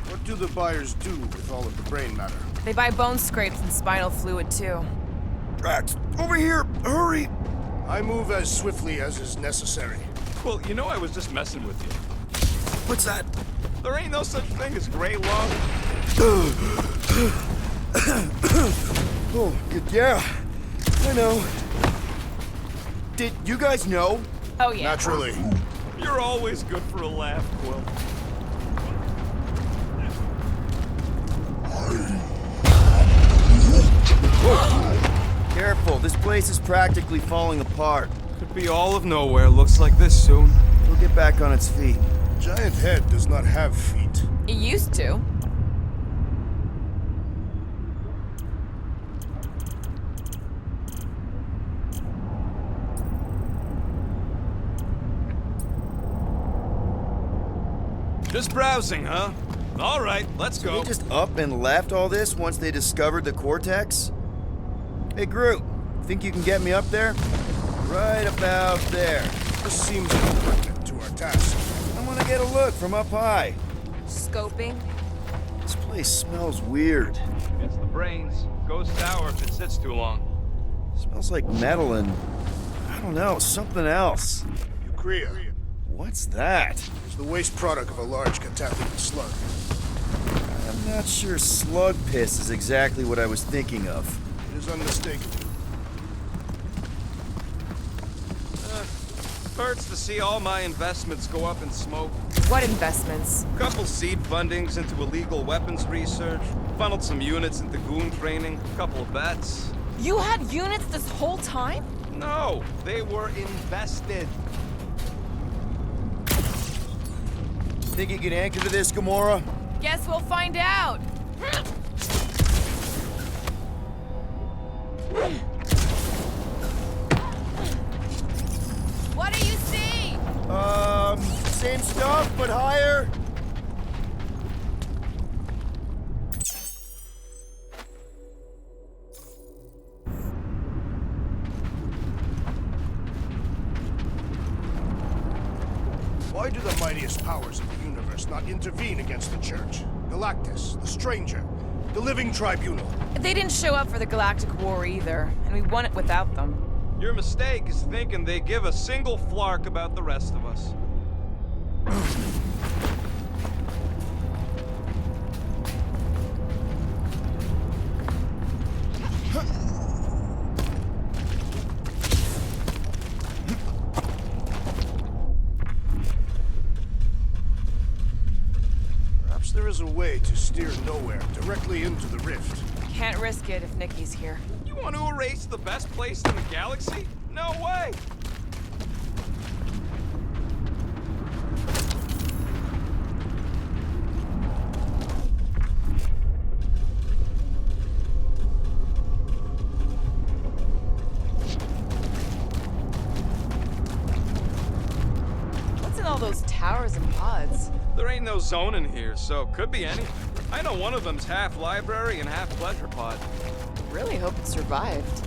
What do the buyers do with all of the brain matter? They buy bone scrapes and spinal fluid, too. Drax, over here! Hurry! I move as swiftly as is necessary. Well, you know I was just messing with you. What's that? There ain't no such thing as gray lung. Oh, yeah. I know. Did you guys know? Oh, yeah. Naturally. You're always good for a laugh, Quill. Careful, this place is practically falling apart. Could be all of nowhere. Looks like this soon. We'll get back on its feet. Giant head does not have feet. It used to. Just browsing, huh? All right, let's go. They just up and left all this once they discovered the Cortex? Hey, Groot, think you can get me up there? Right about there. This seems pertinent to our task. I want to get a look from up high. Scoping. This place smells weird. It's the brains. Goes sour if it sits too long. Smells like metal and, I don't know, something else. Urea. What's that? It's the waste product of a large contaminated slug. I'm not sure slug piss is exactly what I was thinking of. It is unmistakable. Hurts to see all my investments go up in smoke. What investments? Couple seed fundings into illegal weapons research. Funneled some units into goon training. Couple of bets. You had units this whole time? No, they were invested. Think you can anchor to this, Gamora? Guess we'll find out. What do you see? Same stuff, but higher. Why do the mightiest powers of the universe not intervene against the Church? Galactus, the Stranger, the Living Tribunal. They didn't show up for the Galactic War either, and we won it without them. Your mistake is thinking they give a single flark about the rest of us. Perhaps there is a way to steer nowhere directly into the rift. Can't risk it if Nikki's here. You want to erase the best place in the galaxy? No way! What's in all those towers and pods? There ain't no zone in here, so could be anything. I know one of them's half library and half pleasure pod. Really hope it survived.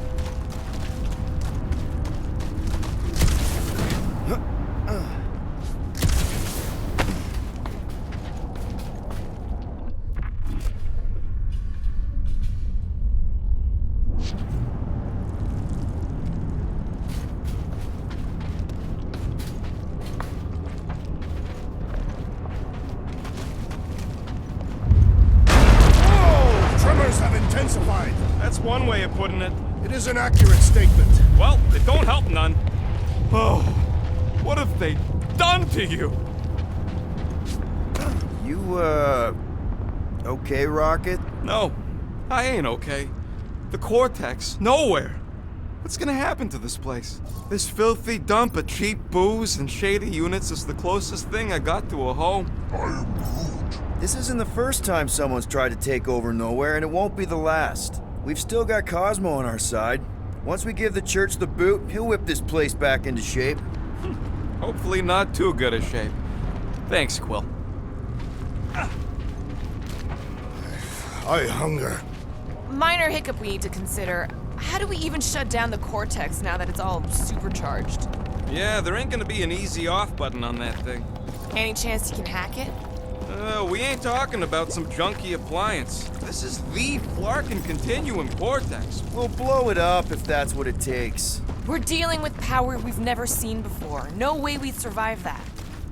Tremors have intensified. That's one way of putting it. It is an accurate statement. Well, it don't help none. Oh, what have they done to you? You, okay, Rocket? No, I ain't okay. The Cortex, nowhere. What's gonna happen to this place? This filthy dump of cheap booze and shady units is the closest thing I got to a home. This isn't the first time someone's tried to take over Nowhere, and it won't be the last. We've still got Cosmo on our side. Once we give the Church the boot, he'll whip this place back into shape. Hopefully not too good a shape. Thanks, Quill. I hunger. Minor hiccup we need to consider. How do we even shut down the Cortex now that it's all supercharged? Yeah, there ain't gonna be an easy off button on that thing. Any chance you can hack it? We ain't talking about some junky appliance. This is the Flarkin Continuum Cortex. We'll blow it up if that's what it takes. We're dealing with power we've never seen before. No way we'd survive that.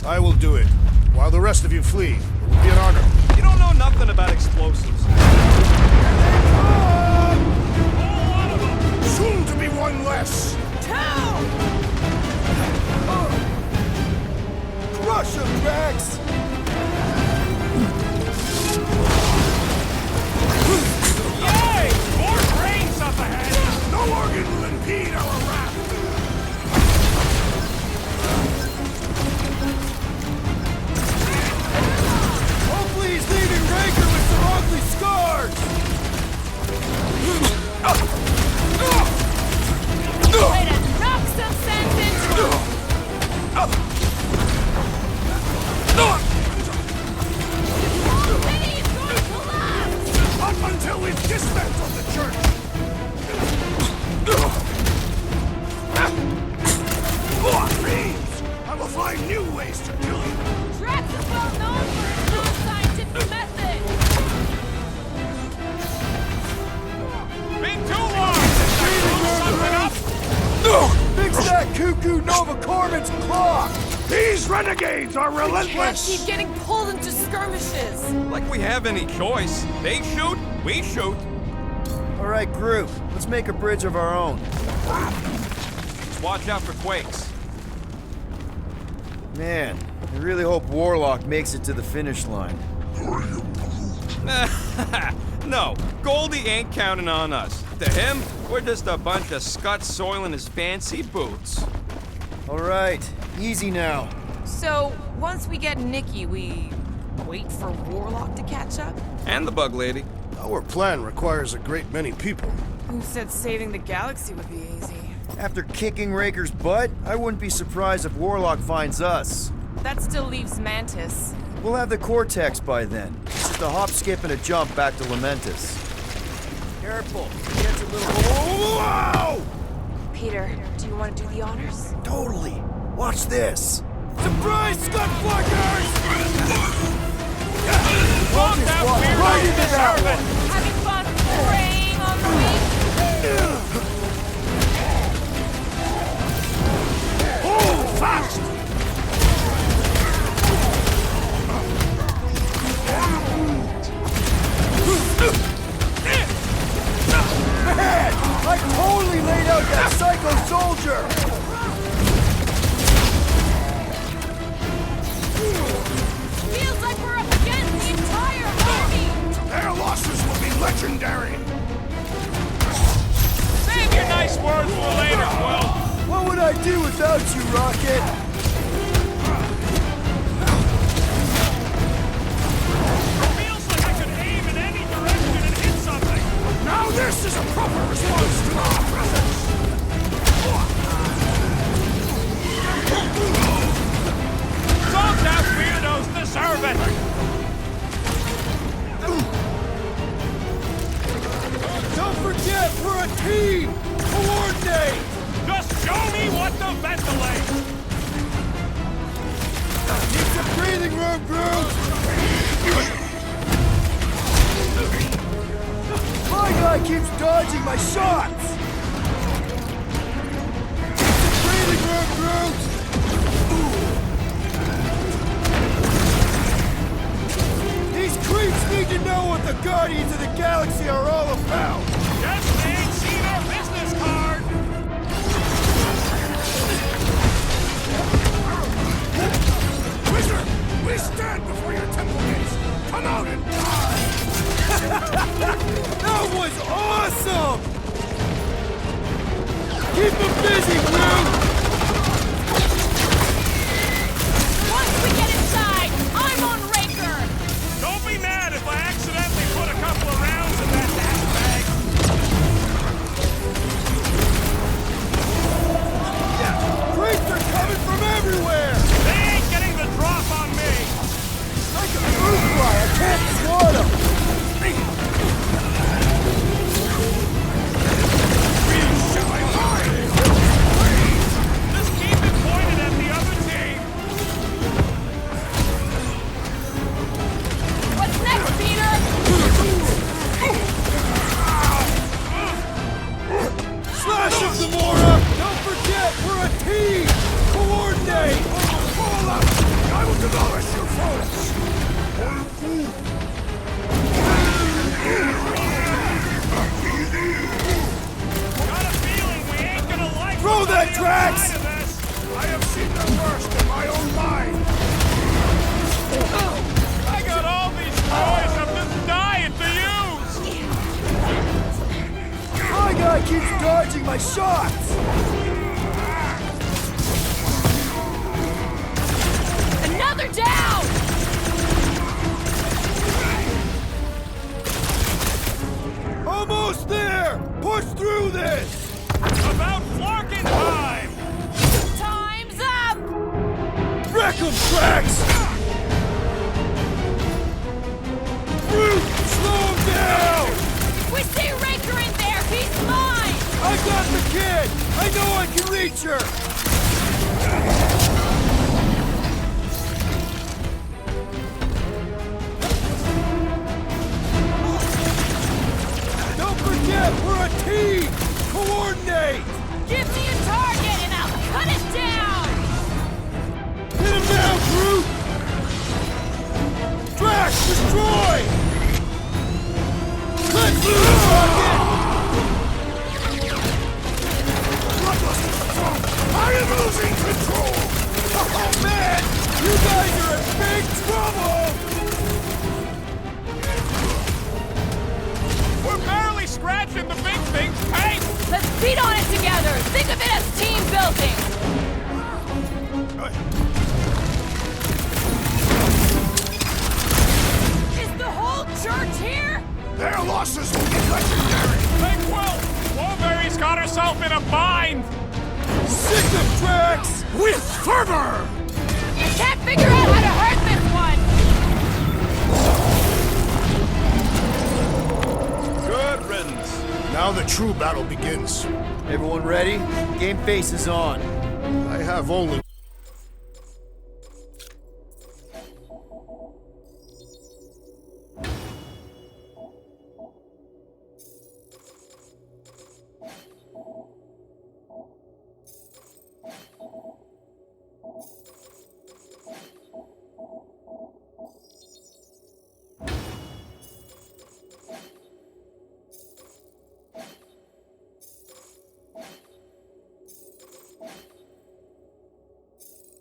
I will do it. While the rest of you flee, it will be an honor. You don't know nothing about explosives. Soon to be one less. Crush him, Rex! Yay! More brains up ahead! No organ will impede our wrath. Hopefully he's leaving Raker with some ugly scars! Way to knock some sense into him! He's going to collapse! Up until we've dismantled the Church. Thieves! I will find new ways to kill you. Drax is well known for his non-scientific method! Been too long since I blew something up! Fix that cuckoo Nova Corman's clock! These renegades are Can't relentless! keep getting pulled into skirmishes! Like we have any choice. They shoot, we shoot. All right, group, let's make a bridge of our own. Just watch out for quakes. Man, I really hope Warlock makes it to the finish line. No, Goldie ain't counting on us. To him, we're just a bunch of scuts soiling his fancy boots. All right, easy now. So, once we get Nikki, we wait for Warlock to catch up? And the bug lady. Our plan requires a great many people. Who said saving the galaxy would be easy? After kicking Raker's butt, I wouldn't be surprised if Warlock finds us. That still leaves Mantis. We'll have the Cortex by then. It's just a hop, skip, and a jump back to Lamentus. Careful. It gets a little... Whoa! Peter, do you want to do the honors? Totally. Watch this. Surprise, Scudflackers! Walk that weirdo right into that servant. one. Having fun preying on the weak? Oh, fast! Man! I totally laid out that psycho soldier! Feels like we're up against the entire army! Their losses will be legendary! Save your nice words for later, Quill. What would I do without you, Rocket? Feels like I could aim in any direction and hit something. Now this is a proper response to our presence! Don't that weirdos deserve it. Don't forget, we're a team! Coordinate! Just show me what to ventilate. Need some breathing room, Groot! My guy keeps dodging my shots! Need some breathing room, Groot! These creeps need to know what the Guardians of the Galaxy are all about! Guess they ain't seen our business card. Wizard, we stand before your temple gates! Come out and die! That was awesome! Keep them busy, Groot! Once we get inside, I'm on Raker! Don't be mad if I accidentally put a couple of rounds in that dash bag. Creeps are coming from everywhere! They ain't getting the drop on me. Like a fruit fly, I can't swat them! Just keep it pointed at the other team. What's next, Peter? Slash them, Gamora! Don't forget, we're a team! Coordinate! Fall up! I will demolish your foes! Got a feeling we ain't gonna like Throw that, what's on the Drax! other side of this. I have seen the worst in my own mind! I got all these toys I'm just dying to use. My guy keeps dodging my shots! Another down! Almost there! Push through this! About Flarkin time. Time's up! Wreck 'em, Drax! Groot, slow him down! We see Raker in there! He's mine! I got the kid! I know I can reach her! Don't forget, we're a team! Coordinate! Give me a target and I'll cut it down! Hit him now, Groot! Drax, destroy! Let's loose, Rocket! I am losing control! Oh man! You guys are in big trouble! We're barely scratching the big thing's paint. Let's beat on it together! Think of it as team building! Is the whole church here? Their losses will be legendary! Hey, Quill, fervor! I can't figure out how to hurt this one! Good riddance. Now the true battle begins. Everyone ready? Game face is on. I have only...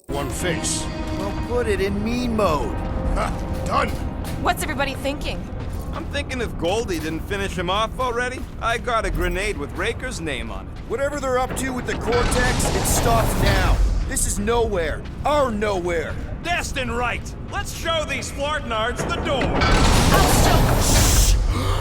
one face. Well, put it in mean mode. Ha! Done! What's everybody thinking? I'm thinking if Goldie didn't finish him off already, I got a grenade with Raker's name on it. Whatever they're up to with the Cortex, it stops now. This is nowhere. Our nowhere. Destin right. Let's show these Flartnards the door.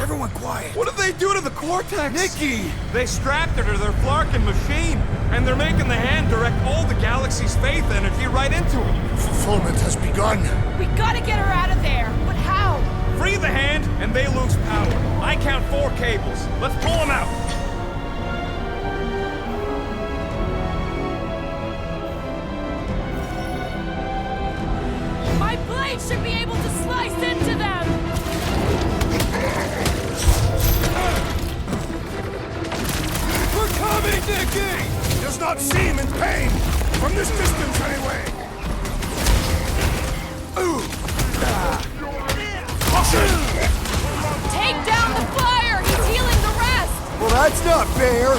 Everyone quiet. What did they do to the Cortex? Nikki! They strapped her to their Flarkin machine, and they're making the hand direct all the galaxy's faith energy right into it. Fulfillment has begun. We gotta get her out of there, but how? Free the hand, and they lose power. I count 4 cables. Let's pull them out. My blade should be able to slice into them! We're coming, Nikki! He does not seem in pain. From this distance, anyway. Caution! Take down the flyer! He's healing the rest! Well, that's not fair.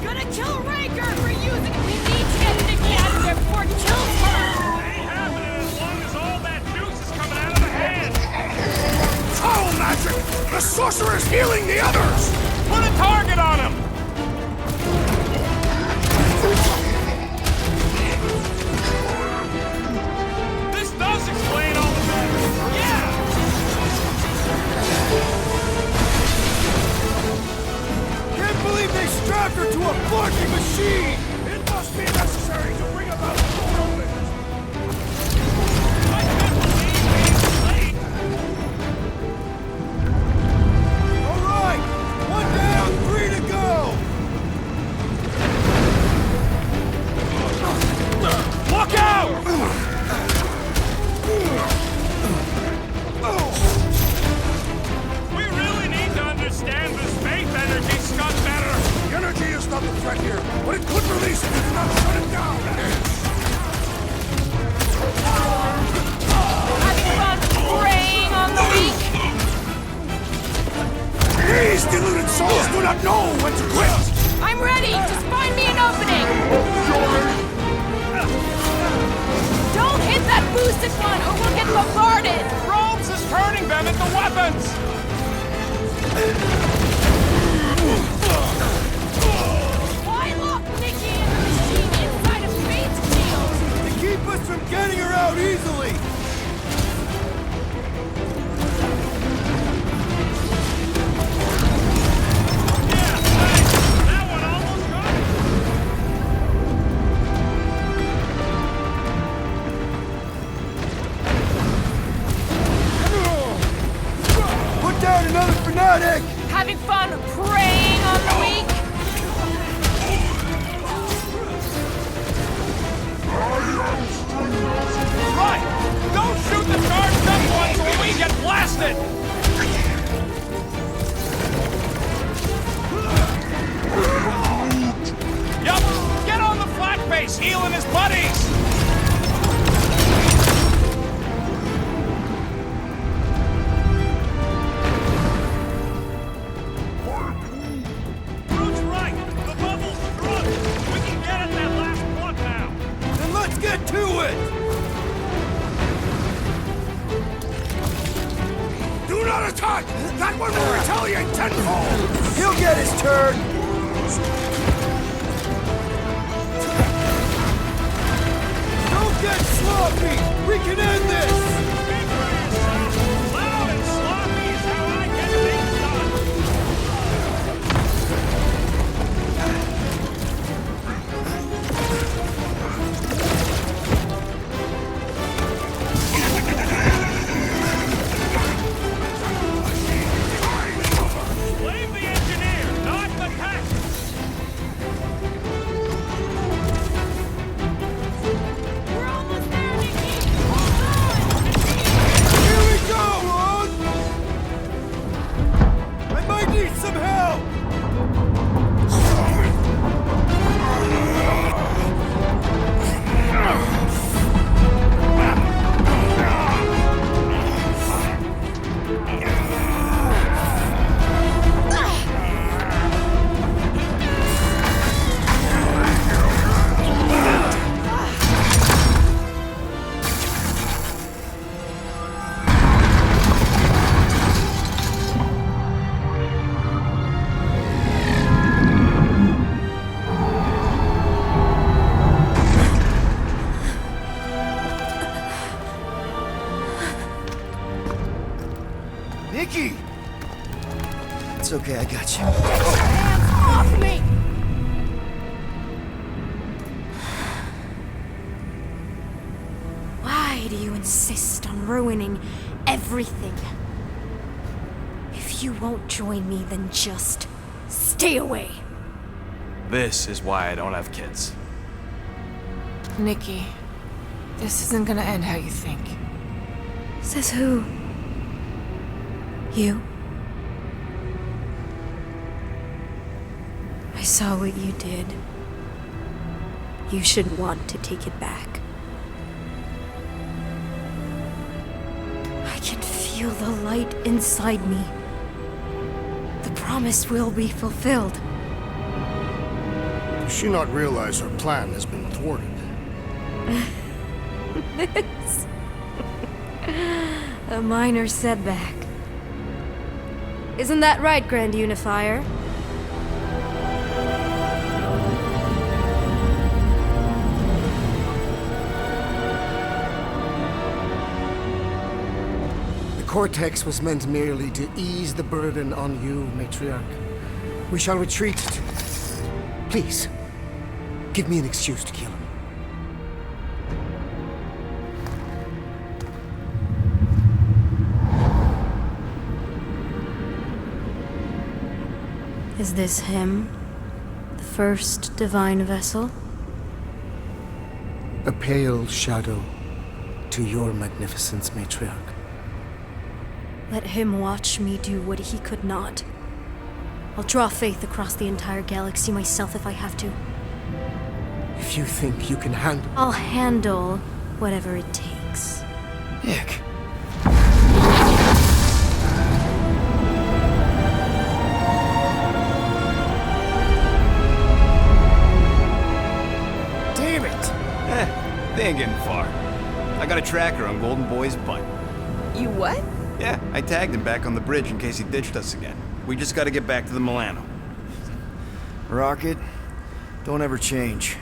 Gonna kill Raker for using it! We need to get Nikki out of there before it kills her! Ain't happening as long as all that juice is coming out of the hand. Foul magic! The sorcerer's healing the others! Put a target on him. This does explain all the matters. Yeah. Can't believe they strapped her to a barking machine! It must be necessary to bring about fulfillment! I can't believe he's late. All right! One down, 3 to go! Look out! We really need to understand this faith energy, Scott, better. The energy is not the threat here, but it could release if you do not shut it down. Having fun preying on the weak? These deluded souls do not know when to quit! I'm ready! Just find me an opening! Don't hit that boosted one or we'll get bombarded! Rhodes is turning them into weapons. Why lock Nikki in the machine inside a faith shield? To keep us from getting her out easily! Yeah, thanks. That one almost got it. Put down another fanatic! Having fun preying on the weak? Right. Don't shoot the charged up ones or we get blasted. Yup. Get on the flat face, healing his buddies. Brute's right. The bubble's through. We can get at that last plug now. Then let's get to it! Do not attack! That one will retaliate tenfold! He'll get his turn! Don't get sloppy! We can end this! Speak for yourself. Loud and sloppy is how I get things done. It's okay, I got you. Hands off me! Why do you insist on ruining everything? If you won't join me, then just stay away. This is why I don't have kids. Nikki, this isn't gonna end how you think. Says who? You? I saw what you did. You should want to take it back. I can feel the light inside me. The promise will be fulfilled. Does she not realize her plan has been thwarted? This. A minor setback. Isn't that right, Grand Unifier? The Cortex was meant merely to ease the burden on you, Matriarch. We shall retreat. Please, give me an excuse to kill him. Is this him? The first divine vessel? A pale shadow to your magnificence, Matriarch. Let him watch me do what he could not. I'll draw faith across the entire galaxy myself if I have to. If you think you can handle... I'll handle whatever it takes. Nick. Damn it! They ain't getting far. I got a tracker on Golden Boy's butt. You what? Yeah, I tagged him back on the bridge in case he ditched us again. We just gotta get back to the Milano. Rocket, don't ever change.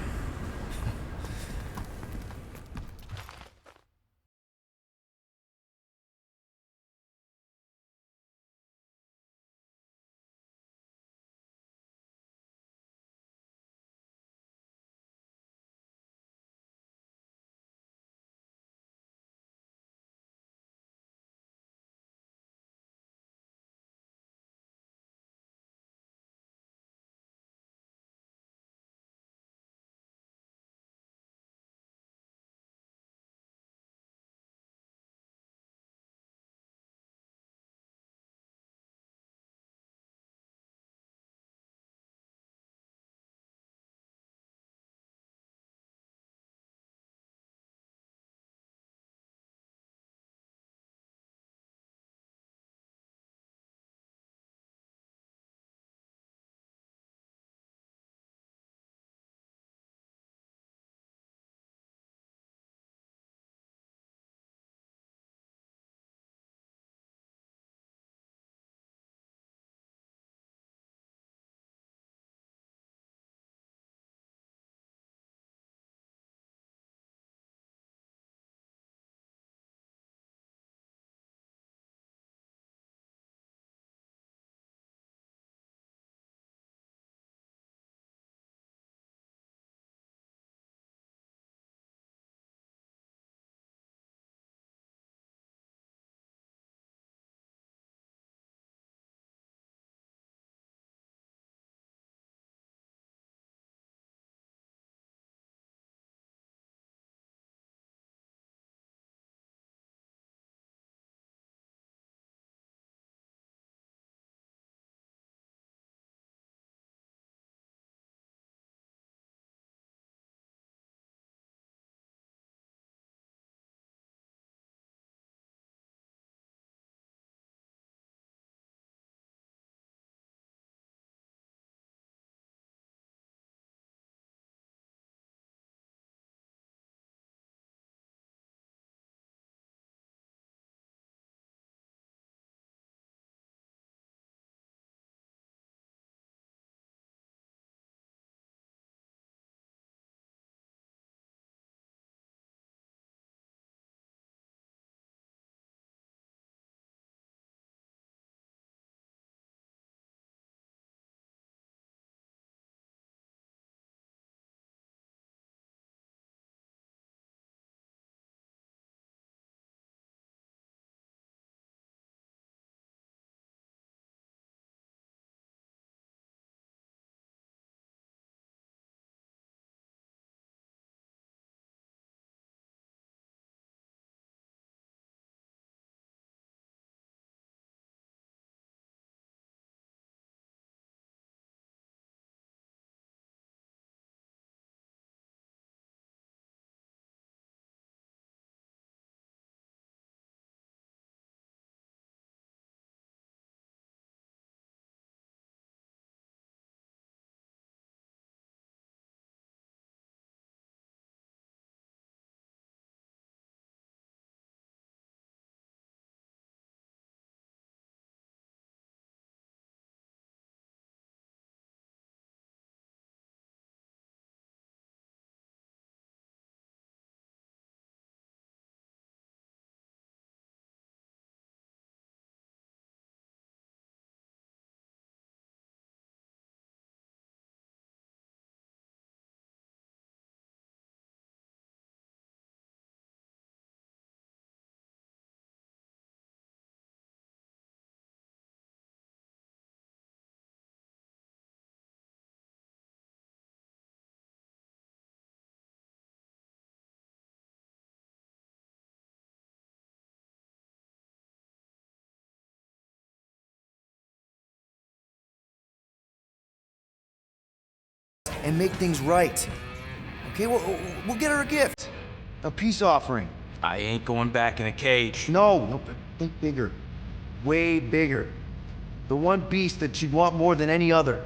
and make things right. Okay, we'll get her a gift. A peace offering. I ain't going back in a cage. No, think bigger. Way bigger. The one beast that she'd want more than any other.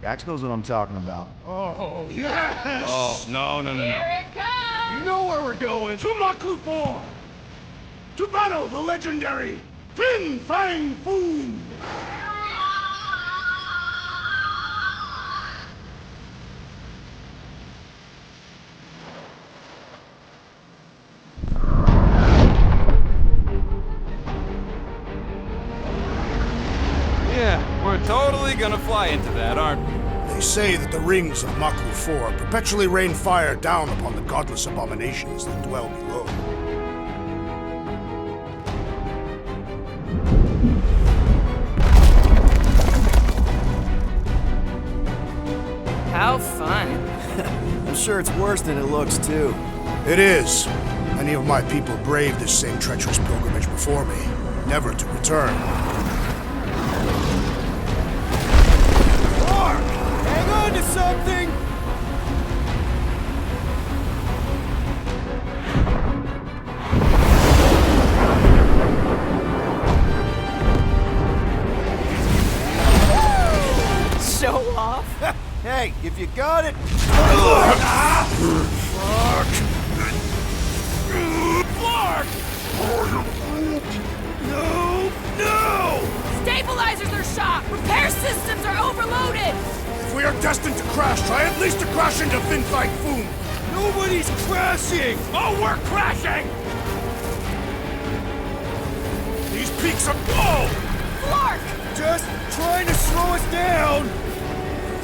Jax knows what I'm talking about. Oh, yes! Oh, no. Here it comes! You know where we're going. To Maku 4. To battle the legendary Fin Fang Foom. Yeah, we're totally gonna fly into that, aren't we? They say that the rings of Maku 4 perpetually rain fire down upon the godless abominations that dwell below. How fun. I'm sure it's worse than it looks, too. It is. Many of my people braved this same treacherous pilgrimage before me, never to return. Hang on to something! Show off. Hey, if you got it... No! Stabilizers are shot! Repair systems are overloaded! If we are destined to crash, try at least to crash into Fin Fang Foom. Nobody's crashing! Oh, we're crashing! These peaks are... Whoa! Flark! Just trying to slow us down!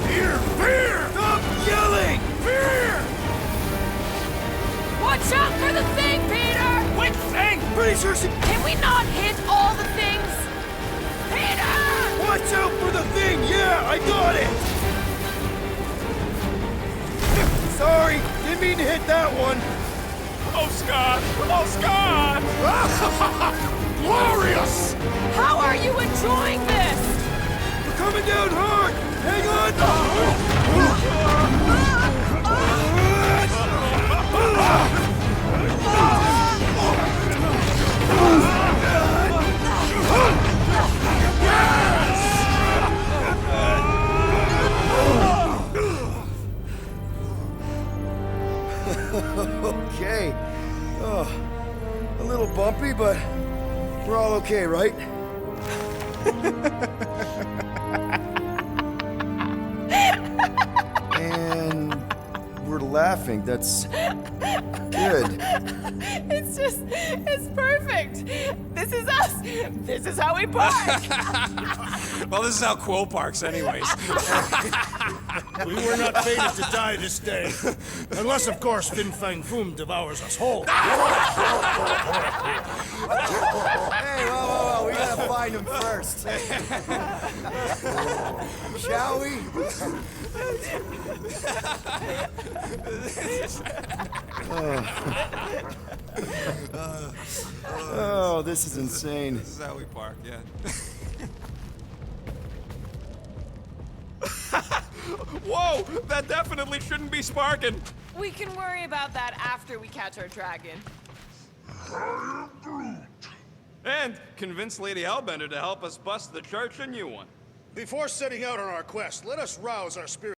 Fear! Fear! Stop yelling! Fear! Watch out for the thing, Peter! Which thing? Pretty sure she... Can we not hit all the things? Peter! Watch out for the thing! Yeah, I got it! Sorry, didn't mean to hit that one. Oh, Scott! Oh, Scott! Glorious! How are you enjoying this? We're coming down hard! Hang on! Okay. Oh, a little bumpy, but we're all okay, right? And we're laughing. That's good. It's perfect. This is us. This is how we park. Well, this is how Quill parks anyways. We were not fated to die this day. Unless, of course, Fin Fang Foom devours us whole. Hey, whoa. We gotta find him first. Shall we? Oh, this is insane. This is how we park, yeah. Whoa! That definitely shouldn't be sparking! We can worry about that after we catch our dragon. And convince Lady Hellbender to help us bust the church a new one. Before setting out on our quest, let us rouse our spirit.